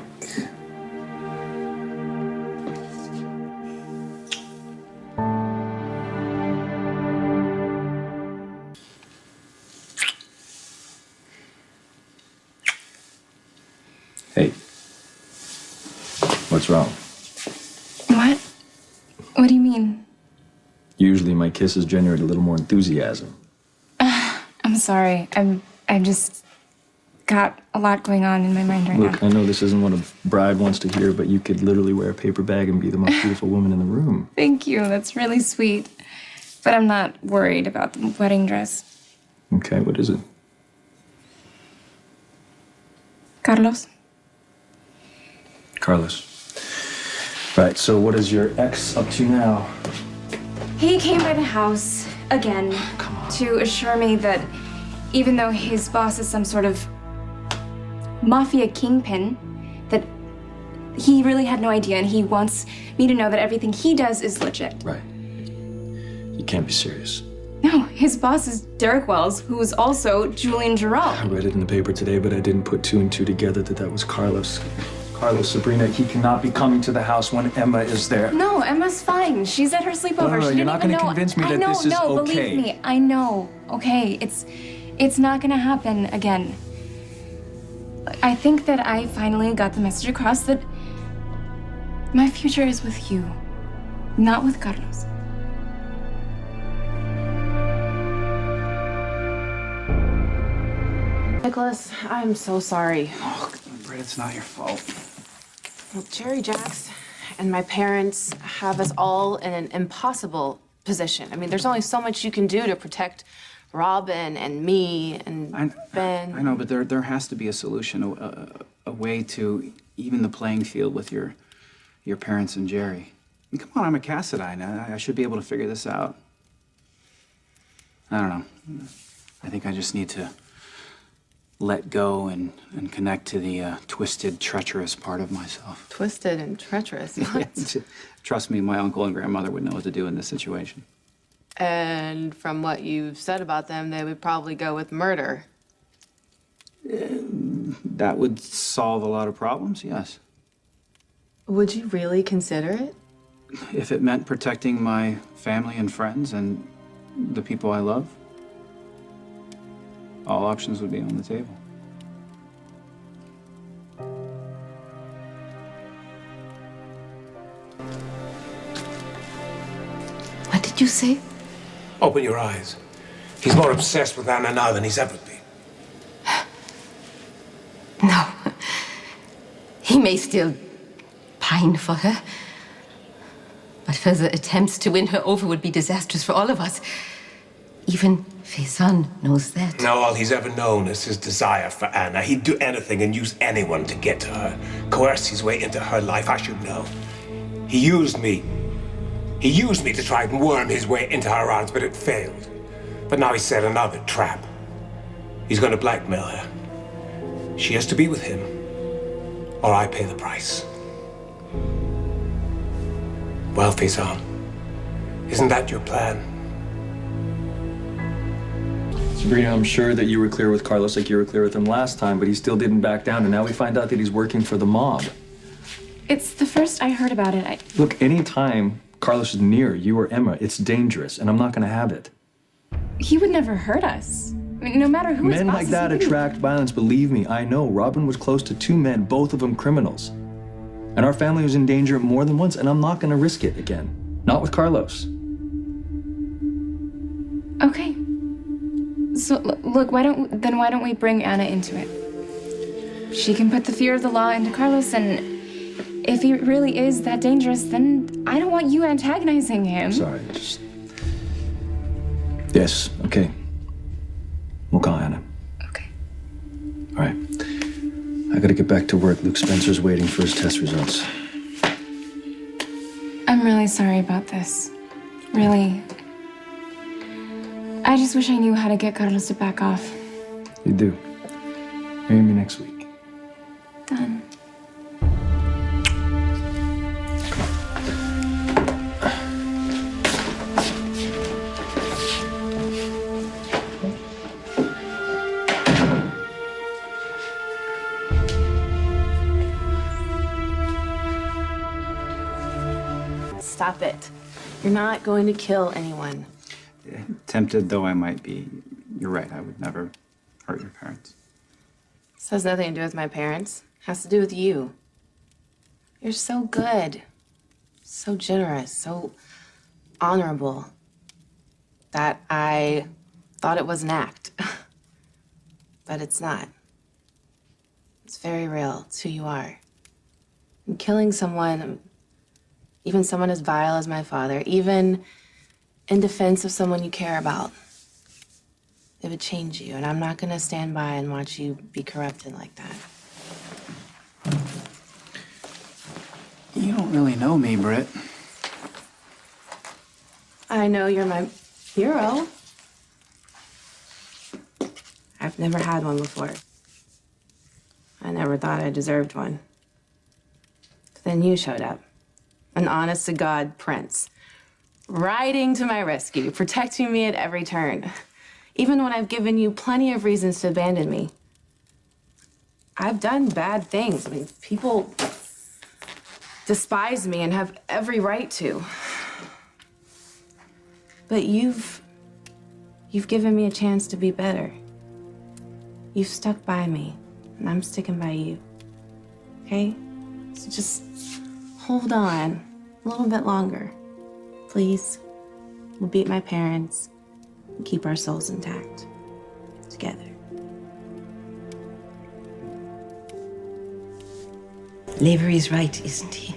Hey, what's wrong? What? What do you mean? Usually my kisses generate a little more enthusiasm. I'm sorry. I'm just got a lot going on in my mind right Look, now. I know this isn't what a bride wants to hear, but you could literally wear a paper bag and be the most beautiful woman in the room. Thank you. That's really sweet. But I'm not worried about the wedding dress. Okay, what is it? Carlos? Carlos. Right, so what is your ex up to now? He came by the house again to assure me that even though his boss is some sort of mafia kingpin, that he really had no idea, and he wants me to know that everything he does is legit. Right. You can't be serious. No, his boss is Derek Wells, who is also Julian Jerome. I read it in the paper today, but I didn't put two and two together that was Carlos. Carlos, Sabrina, he cannot be coming to the house when Emma is there. No, Emma's fine. She's at her sleepover. No, She you're didn't not even gonna know. convince me I that know, this is no, okay. believe me. I know. Okay, it's not gonna happen again. I think that I finally got the message across that my future is with you, not with Carlos. Nicholas, I'm so sorry. Oh, Britt, it's not your fault. Well, Jerry Jacks and my parents have us all in an impossible position. I mean, there's only so much you can do to protect Robin and me and Ben. I know, but there has to be a solution, a way to even the playing field with your parents and Jerry. I mean, come on, I'm a Cassadine. I should be able to figure this out. I don't know. I think I just need to let go and connect to the twisted, treacherous part of myself. Twisted and treacherous. What? Trust me, my uncle and grandmother would know what to do in this situation. And from what you've said about them, they would probably go with murder. That would solve a lot of problems, yes. Would you really consider it? If it meant protecting my family and friends and the people I love, all options would be on the table. What did you say? Open your eyes. He's more obsessed with Anna now than he's ever been. No. He may still pine for her, but further attempts to win her over would be disastrous for all of us. Even Faison knows that. No, all he's ever known is his desire for Anna. He'd do anything and use anyone to get to her, coerce his way into her life. I should know. He used me. He used me to try and worm his way into her arms, but it failed. But now he set another trap. He's going to blackmail her. She has to be with him, or I pay the price. Well, Faison, isn't that your plan? Sabrina, I'm sure that you were clear with Carlos like you were clear with him last time, but he still didn't back down, and now we find out that he's working for the mob. It's the first I heard about it. Look, anytime Carlos is near you or Emma, it's dangerous, and I'm not gonna have it. He would never hurt us. I mean, no matter who his Men boss like is, that he wouldn't- attract violence, believe me, I know. Robin was close to 2 men, both of them criminals. And our family was in danger more than once, and I'm not gonna risk it again. Not with Carlos. Okay. So look, why don't we bring Anna into it? She can put the fear of the law into Carlos, and if he really is that dangerous, then I don't want you antagonizing him. Sorry, just... Yes, okay. We'll call Anna. Okay. All right. I gotta get back to work. Luke Spencer's waiting for his test results. I'm really sorry about this. Really. I just wish I knew how to get Carlos to back off. You do. Marry me next week. Done. Stop it. You're not going to kill anyone. Tempted though I might be, you're right, I would never hurt your parents. This has nothing to do with my parents. It has to do with you. You're so good, so generous, so honorable that I thought it was an act. But it's not. It's very real. It's who you are. And killing someone, even someone as vile as my father, even in defense of someone you care about, it would change you, and I'm not gonna stand by and watch you be corrupted like that. You don't really know me, Britt. I know you're my hero. I've never had one before. I never thought I deserved one. But then you showed up. An honest-to-God prince. Riding to my rescue, protecting me at every turn. Even when I've given you plenty of reasons to abandon me. I've done bad things. I mean, people despise me and have every right to. But you've given me a chance to be better. You've stuck by me, and I'm sticking by you. Okay? So just hold on a little bit longer. Please. We'll beat my parents and keep our souls intact. Together. Lavery's right, isn't he?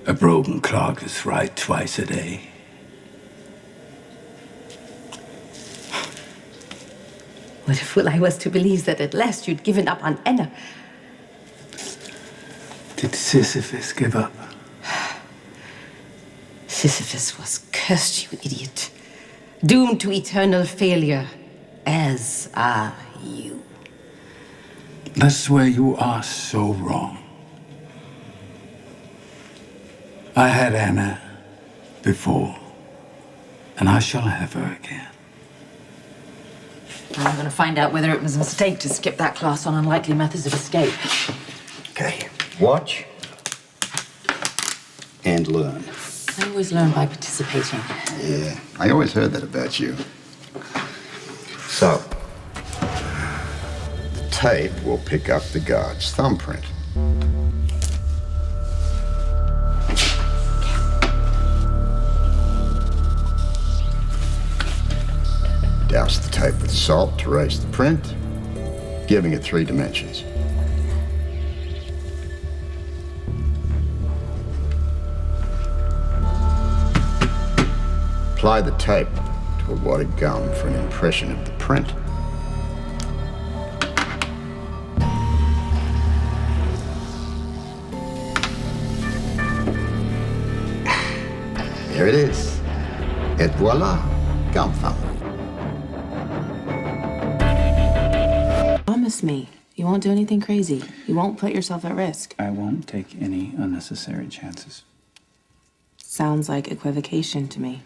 A broken clock is right twice a day. What a fool I was to believe that at last you'd given up on Anna. Did Sisyphus give up? Sisyphus was cursed, you idiot. Doomed to eternal failure, as are you. That's where you are so wrong. I had Anna before, and I shall have her again. I'm gonna find out whether it was a mistake to skip that class on unlikely methods of escape. Okay, watch and learn. I always learn by participating. Yeah, I always heard that about you. So, the tape will pick up the guard's thumbprint. Douse the tape with salt to erase the print, giving it 3 dimensions. apply the tape to a wadded gum for an impression of the print. There it is. Et voila, gum thumb. Promise me, you won't do anything crazy. You won't put yourself at risk. I won't take any unnecessary chances. Sounds like equivocation to me.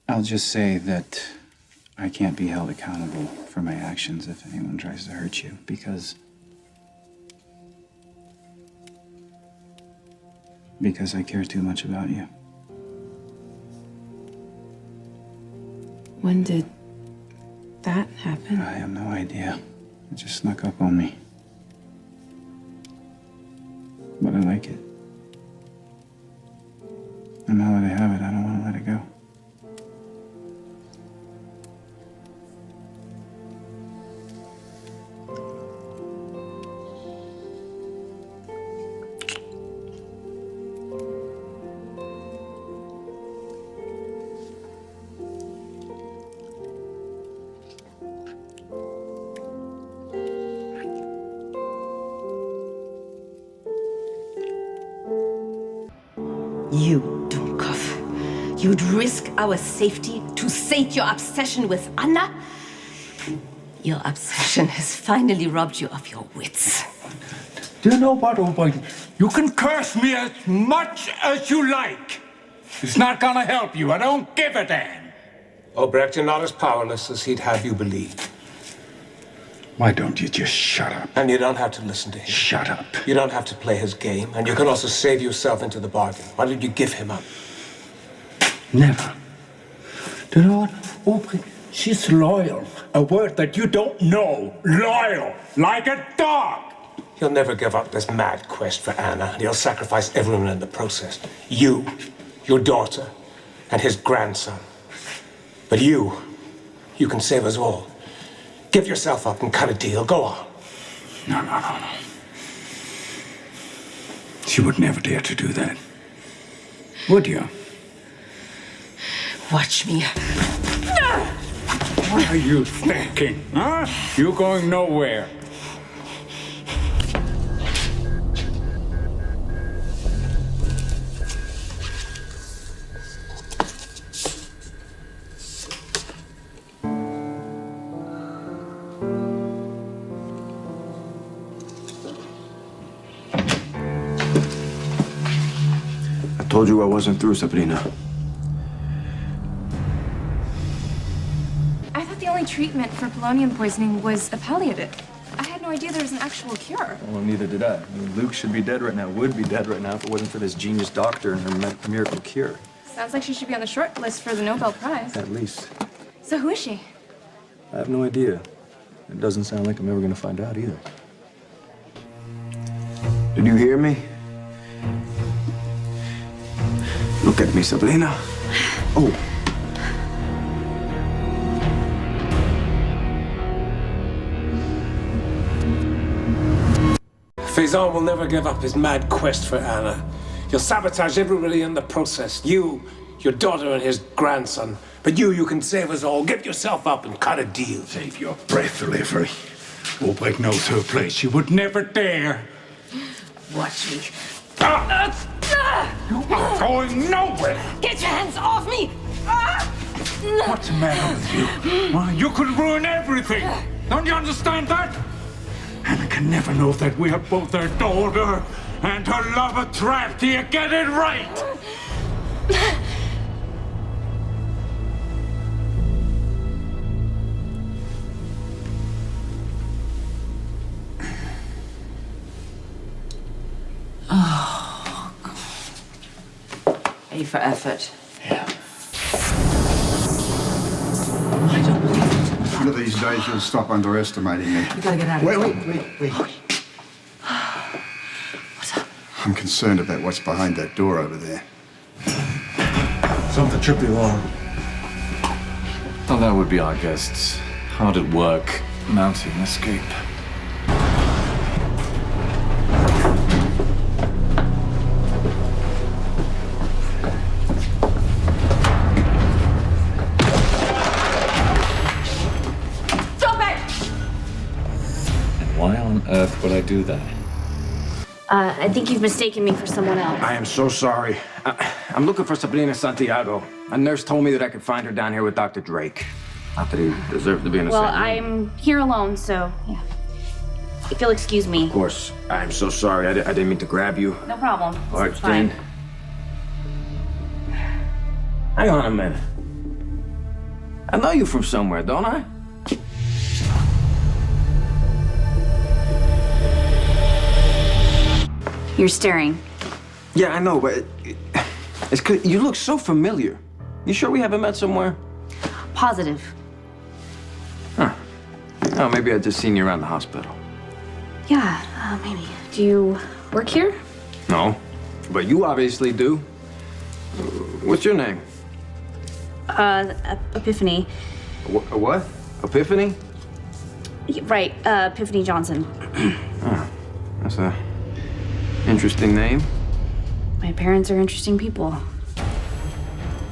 I'll just say that I can't be held accountable for my actions if anyone tries to hurt you, because I care too much about you. When did that happen? I have no idea. It just snuck up on me. But I like it. And now that I have it, I don't want to let it go. You, Dummkopf, you'd risk our safety to sate your obsession with Anna? Your obsession has finally robbed you of your wits. Do you know what, Oberyn? You can curse me as much as you like. It's not gonna help you. I don't give a damn. Obrecht, you're not as powerless as he'd have you believe. Why don't you just shut up? And you don't have to listen to him. Shut up. You don't have to play his game, and you can also save yourself into the bargain. Why did you give him up? Never. Do you know what, Oberyn? She's loyal. A word that you don't know. Loyal. Like a dog. He'll never give up this mad quest for Anna, and he'll sacrifice everyone in the process. You, your daughter, and his grandson. But you can save us all. Give yourself up and cut a deal. Go on. No. She would never dare to do that. Would you? Watch me. What are you thinking, huh? You're going nowhere. I told you I wasn't through, Sabrina. I thought the only treatment for polonium poisoning was a palliative. I had no idea there was an actual cure. Well, neither did I. Luke should be dead right now, would be dead right now if it wasn't for this genius doctor and her miracle cure. Sounds like she should be on the short list for the Nobel Prize. At least. So who is she? I have no idea. It doesn't sound like I'm ever gonna find out either. Did you hear me? Look at me, Sabrina. Oh. Faison will never give up his mad quest for Anna. You'll sabotage everybody in the process. You, your daughter, and his grandson. But you can save us all. Give yourself up and cut a deal. Save your breath, Livery. Oberyn knows her place. She would never dare. Watch me. You are going nowhere. Get your hands off me! What's the matter with you? Why, you could ruin everything. Don't you understand that? Anna can never know that we are both her daughter and her lover trapped here. Get it right! Oh, God. A for effort. Yeah. I don't believe it. One of these days you'll stop underestimating me. We gotta get out of here. Wait. What's up? I'm concerned about what's behind that door over there. Something tripped the alarm. Oh, that would be our guests. How'd it work? Mounting escape. earth would I do that? I think you've mistaken me for someone else. I am so sorry. I'm looking for Sabrina Santiago. A nurse told me that I could find her down here with Dr. Drake. Not that he deserved to be in the Well, same room. I'm here alone, so yeah. If you'll excuse me. Of course. I'm so sorry. I didn't mean to grab you. No problem. All right, It's fine. Jen. Hang on a minute. I know you from somewhere, don't I? You're staring. Yeah, I know, but it's 'cause you look so familiar. You sure we haven't met somewhere? Positive. Huh. Oh, maybe I just seen you around the hospital. Yeah, maybe. Do you work here? No, but you obviously do. What's your name? Epiphany. What? Epiphany? Right, Epiphany Johnson. Oh, that's a interesting name. My parents are interesting people.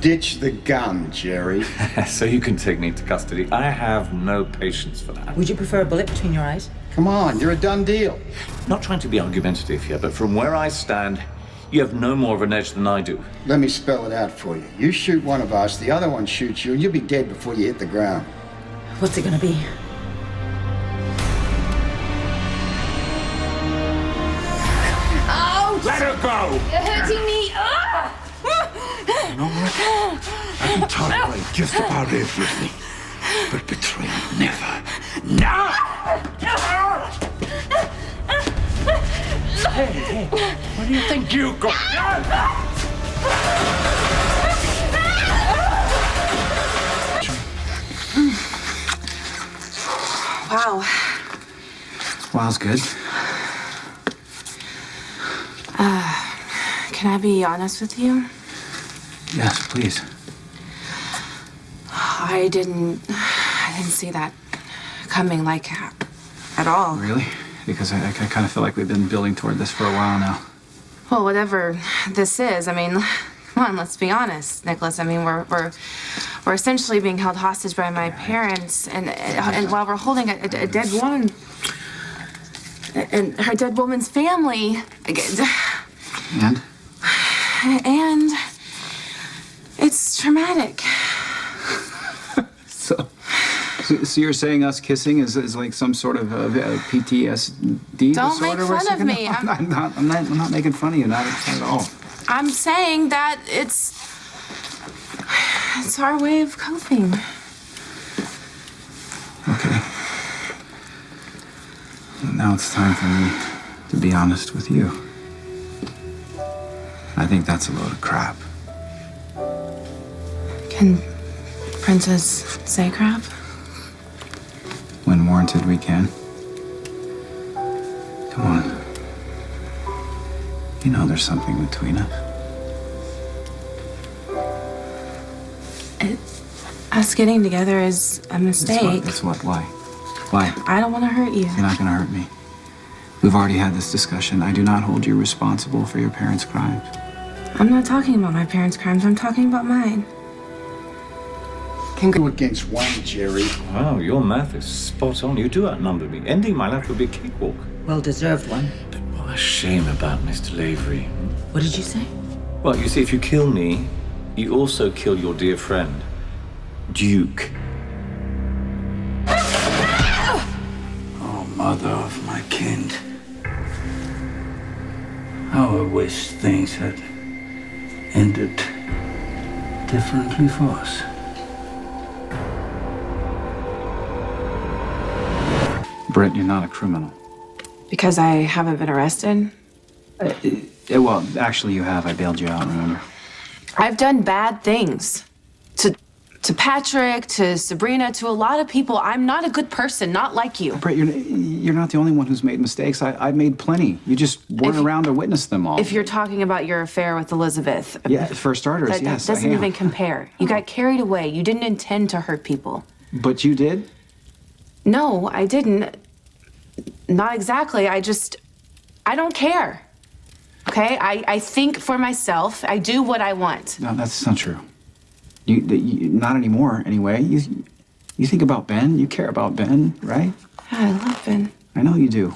Ditch the gun, Jerry. So you can take me into custody. I have no patience for that. Would you prefer a bullet between your eyes? Come on, you're a done deal. Not trying to be argumentative here, but from where I stand, you have no more of an edge than I do. Let me spell it out for you. You shoot one of us, the other one shoots you, and you'll be dead before you hit the ground. What's it gonna be? Ouch! Let her go! You're hurting me! Ah! I can tolerate just about everything, but betrayal never. No! Hey, where do you think you go? Wow. Wow's good. Can I be honest with you? Yes, please. I didn't see that coming, like, at all. Really? Because I kind of feel like we've been building toward this for a while now. Well, whatever this is, I mean, come on, let's be honest, Nicholas. I mean, we're essentially being held hostage by my parents, and while we're holding a dead woman and her dead woman's family, And? It's traumatic. So you're saying us kissing is like some sort of PTSD Don't disorder? make fun of me. I'm not making fun of you, not at all. I'm saying that it's our way of coping. Okay. Now it's time for me to be honest with you. I think that's a load of crap. Can Princess say crap? When warranted, we can. Come on. You know there's something between us. Us getting together is a mistake. That's what? Why? Why? I don't want to hurt you. You're not gonna hurt me. We've already had this discussion. I do not hold you responsible for your parents' crimes. I'm not talking about my parents' crimes. I'm talking about mine. Can go against one, Jerry. Wow, your math is spot on. You do outnumber me. Ending my life would be a cakewalk. Well-deserved one. But what a shame about Mr. Lavery. What did you say? Well, you see, if you kill me, you also kill your dear friend, Duke. Oh, mother of my kind. How I wish things had ended differently for us. Britt, you're not a criminal. Because I haven't been arrested? Well, actually you have. I bailed you out, remember? I've done bad things. To Patrick, to Sabrina, to a lot of people. I'm not a good person, not like you. Britt, you're not the only one who's made mistakes. I've made plenty. You just weren't around to witness them all. If you're talking about your affair with Elizabeth. Yeah, for starters, that yes. doesn't I am. even compare. You got carried away. You didn't intend to hurt people. But you did? No, I didn't. Not exactly. I don't care. Okay? I think for myself. I do what I want. No, that's not true. You not anymore, anyway. You think about Ben. You care about Ben, right? Yeah, I love Ben. I know you do.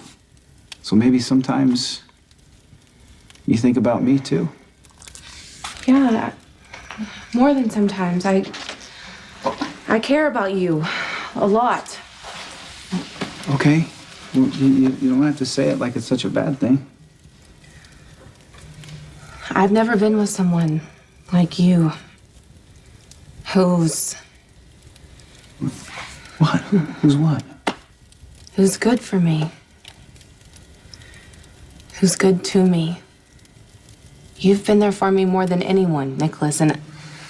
So maybe sometimes you think about me too. Yeah, more than sometimes. I care about you a lot. Okay. Well, you don't have to say it like it's such a bad thing. I've never been with someone like you who's What? Who's what? who's good for me. Who's good to me. You've been there for me more than anyone, Nicholas, and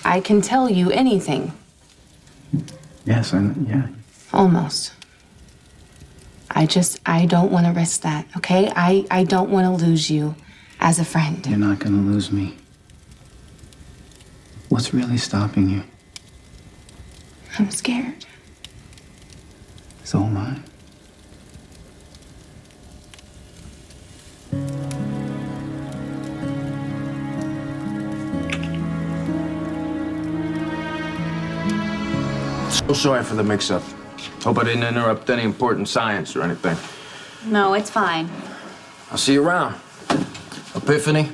I can tell you anything. Yes, yeah. Almost. I don't want to risk that, okay? I don't want to lose you as a friend. You're not gonna lose me. What's really stopping you? I'm scared. So am I. So sorry for the mix-up. Hope I didn't interrupt any important science or anything. No, it's fine. I'll see you around. Epiphany?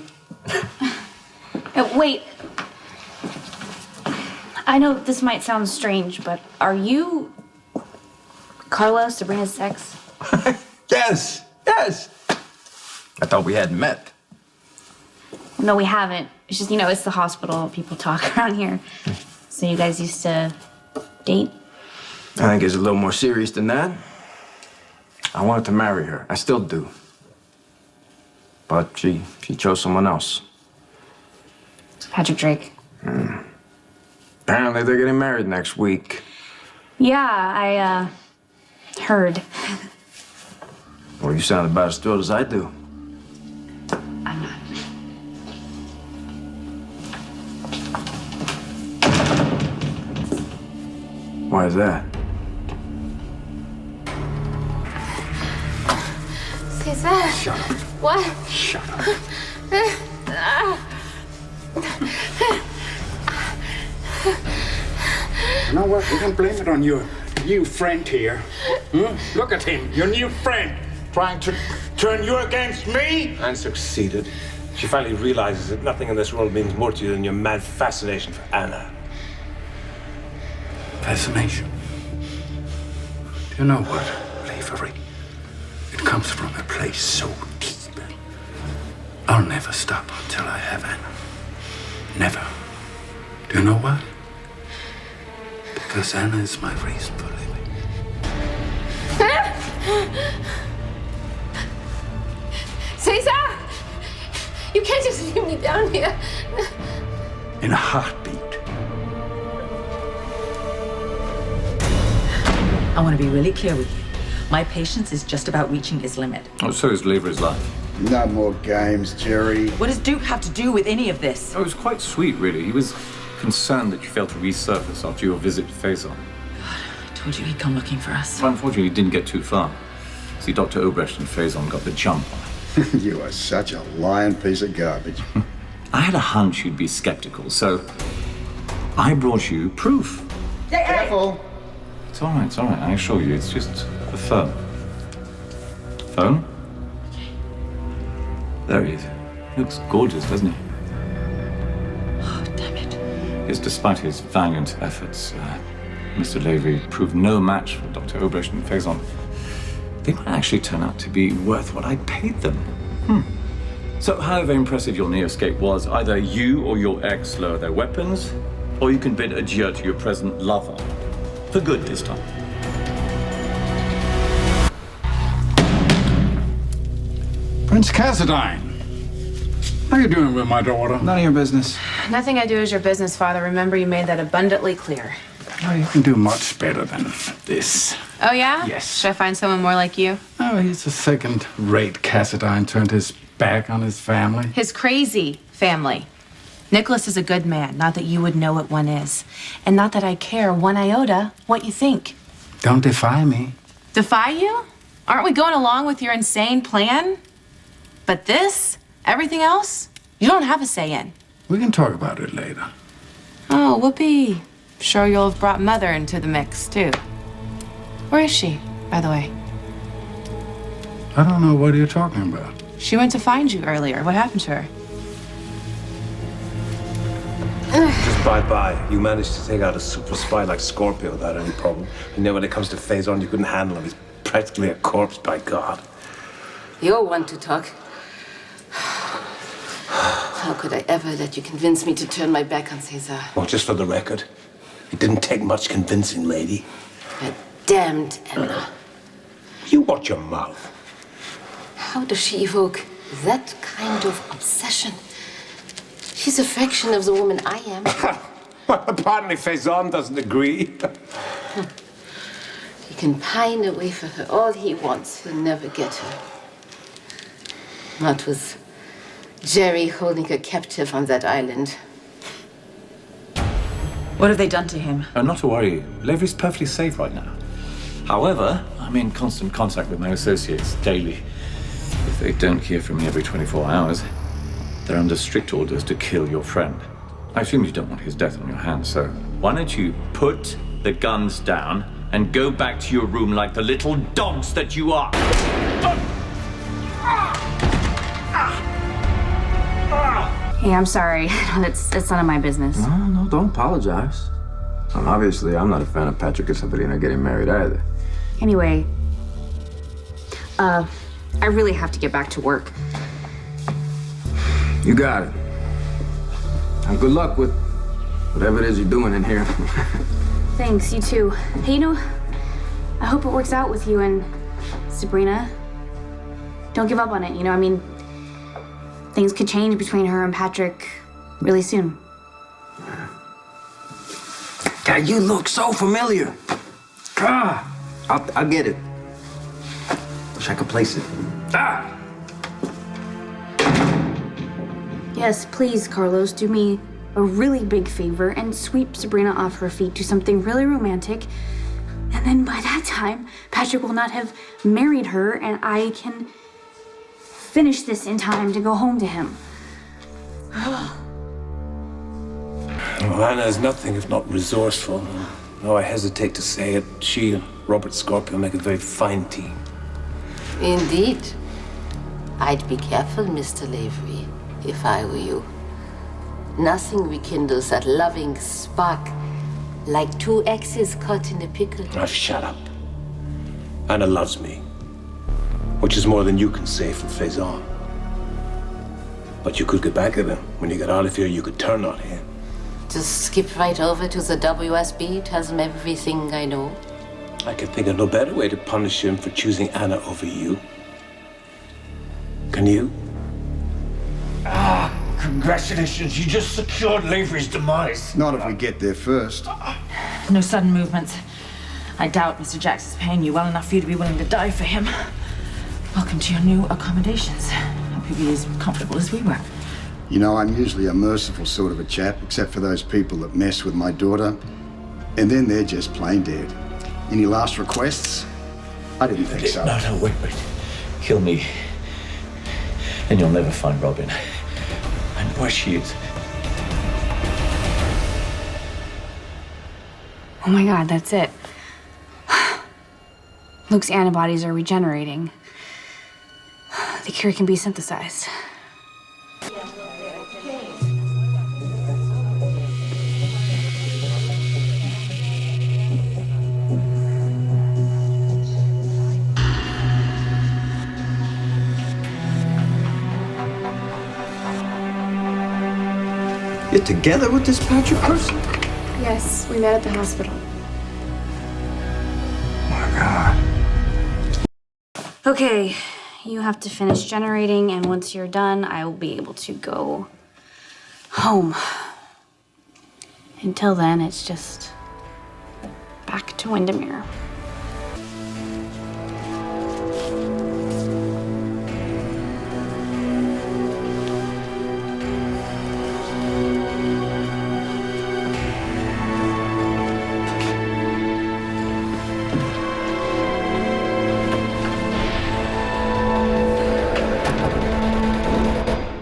Wait. I know this might sound strange, but are you Carlos, Sabrina's ex? Yes, yes. I thought we hadn't met. No, we haven't. It's just, it's the hospital. People talk around here. So you guys used to date? I think it's a little more serious than that. I wanted to marry her. I still do. But she chose someone else. Patrick Drake. Apparently they're getting married next week. Yeah, I heard. Well, you sound about as thrilled as I do. I'm not. Why is that? Cesar. Shut up. What? Shut up. You know what? We can blame it on your new friend here. Look at him, your new friend, trying to turn you against me. And succeeded. She finally realizes that nothing in this world means more to you than your mad fascination for Anna. Fascination. Do you know what, Lavery? It comes from a place so deep. I'll never stop until I have Anna. Never. Do you know why? Because Anna is my reason for living. Cesar! You can't just leave me down here. In a heartbeat. I want to be really clear with you. My patience is just about reaching his limit. Oh, so is Lavery's life. No more games, Jerry. What does Duke have to do with any of this? Oh, it was quite sweet, really. He was concerned that you failed to resurface after your visit to Faison. I told you he'd come looking for us. Well, unfortunately, he didn't get too far. See, Dr. Obrecht and Faison got the jump on him. You are such a lying piece of garbage. I had a hunch you'd be skeptical, so I brought you proof. Careful. It's all right, I assure you, it's just the phone. Phone? There he is. He looks gorgeous, doesn't he? Oh, damn it. Yes, despite his valiant efforts, Mr. Lavery proved no match for Dr. Obrecht and Faison. They might actually turn out to be worth what I paid them. So, however impressive your near escape was, either you or your ex lower their weapons, or you can bid adieu to your present lover. For good this time. Prince Cassadine. How you doing with my daughter? None of your business. Nothing I do is your business, Father. Remember, you made that abundantly clear. Oh, you can do much better than this. Oh, yeah? Yes. Should I find someone more like you? Oh, he's a second-rate Cassadine turned his back on his family. His crazy family. Nicholas is a good man. Not that you would know what one is. And not that I care one iota what you think. Don't defy me. Defy you? Aren't we going along with your insane plan? But this, everything else, you don't have a say in. We can talk about it later. Oh, whoopee. Sure you'll have brought Mother into the mix, too. Where is she, by the way? I don't know what you're talking about. She went to find you earlier. What happened to her? Just bye-bye. You managed to take out a super spy like Scorpio without any problem. And then when it comes to Faison, you couldn't handle him. He's practically a corpse, by God. You're one to talk. How could I ever let you convince me to turn my back on Cesar? Well, just for the record, it didn't take much convincing, lady. That damned Emma. You watch your mouth. How does she evoke that kind of obsession? She's a fraction of the woman I am. Well, apparently Faison doesn't agree. He can pine away for her all he wants. He'll never get her. Not with Jerry holding her captive on that island. What have they done to him? Not to worry. Lavery's perfectly safe right now. However, I'm in constant contact with my associates daily. If they don't hear from me every 24 hours, they're under strict orders to kill your friend. I assume you don't want his death on your hands, so why don't you put the guns down and go back to your room like the little dogs that you are? Hey, I'm sorry. It's none of my business. No, don't apologize. Obviously, I'm not a fan of Patrick and Sabrina getting married either. Anyway, I really have to get back to work. You got it. Now, good luck with whatever it is you're doing in here. Thanks, you too. Hey, I hope it works out with you and Sabrina. Don't give up on it, I mean, things could change between her and Patrick really soon. God, you look so familiar. I'll get it. Wish I could place it. Yes, please, Carlos, do me a really big favor and sweep Sabrina off her feet. Do something really romantic. And then by that time, Patrick will not have married her and I can finish this in time to go home to him. Well, Anna is nothing if not resourceful. Though I hesitate to say it, she and Robert Scorpio make a very fine team. Indeed. I'd be careful, Mr. Lavery, if I were you. Nothing rekindles that loving spark like two axes caught in a pickle. Oh, shut up. Anna loves me, which is more than you can say for Faison. But you could get back at him. When you get out of here, you could turn on him. Just skip right over to the WSB, tell them everything I know. I can think of no better way to punish him for choosing Anna over you. Can you? Congratulations, you just secured Lavery's demise. Not if we get there first. No sudden movements. I doubt Mr. Jackson's paying you well enough for you to be willing to die for him. Welcome to your new accommodations. Hope you'll be as comfortable as we were. I'm usually a merciful sort of a chap, except for those people that mess with my daughter. And then they're just plain dead. Any last requests? I didn't think so. No, wait. Kill me. And you'll never find Robin. I know where she is. Oh my God, that's it. Luke's antibodies are regenerating. The cure can be synthesized. You're together with this Patrick person? Yes, we met at the hospital. Okay, you have to finish generating, and once you're done, I will be able to go home. Until then, it's just back to Windermere.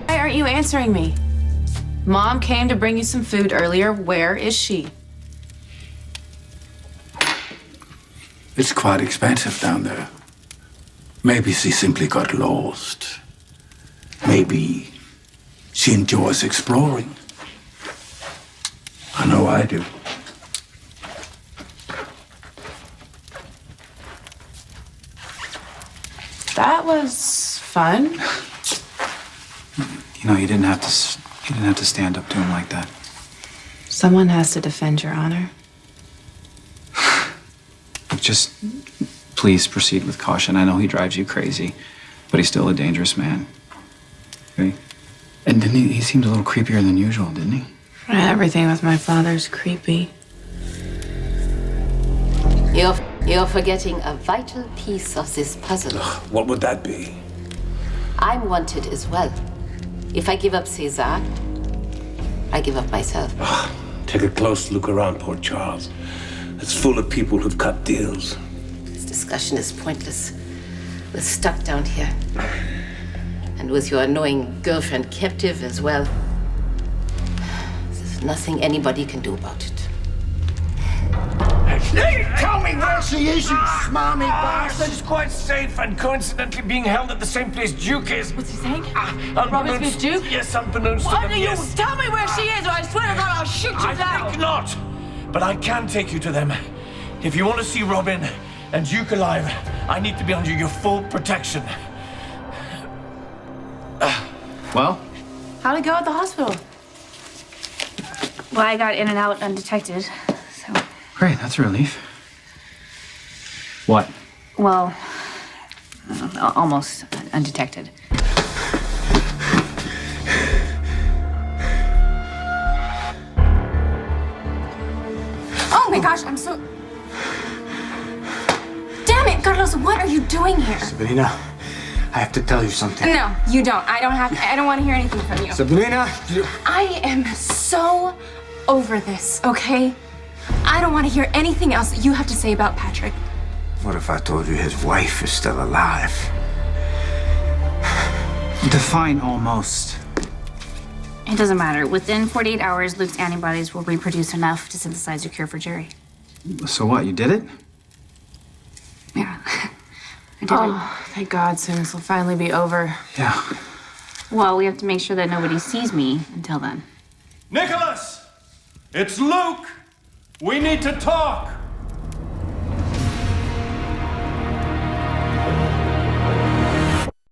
Why aren't you answering me? Mom came to bring you some food earlier. Where is she? It's quite expensive down there. Maybe she simply got lost. Maybe she enjoys exploring. I know I do. That was fun. You know, you didn't have to stand up to him like that. Someone has to defend your honor. Just please proceed with caution. I know he drives you crazy, but he's still a dangerous man. Okay? And didn't he seemed a little creepier than usual, didn't he? Everything with my father's creepy. You're forgetting a vital piece of this puzzle. What would that be? I'm wanted as well. If I give up Cesar, I give up myself. Take a close look around Port Charles. It's full of people who've cut deals. This discussion is pointless. We're stuck down here. And with your annoying girlfriend captive as well. There's nothing anybody can do about it. Tell me where she is, you smarmy bastard! She's quite safe and coincidentally being held at the same place Duke is. What's he saying? Robin's with Duke? Yes, unbeknownst to Why them, do you yes. tell me where she is, or I swear to God I'll shoot you down? I think not. But I can take you to them. If you want to see Robin and Duke alive, I need to be under your full protection. Well? How'd it go at the hospital? Well, I got in and out undetected. Great, that's a relief. What? Well, almost undetected. Oh my gosh, I'm so... Damn it, Carlos, what are you doing here? Sabrina, I have to tell you something. No, you don't. I don't want to hear anything from you. Sabrina, I am so over this, okay? I don't want to hear anything else that you have to say about Patrick. What if I told you his wife is still alive? Define almost. It doesn't matter. Within 48 hours, Luke's antibodies will reproduce enough to synthesize a cure for Jerry. So what, you did it? Yeah. I did Oh, thank God, soon this will finally be over. Yeah. Well, we have to make sure that nobody sees me until then. Nicholas! It's Luke! We need to talk!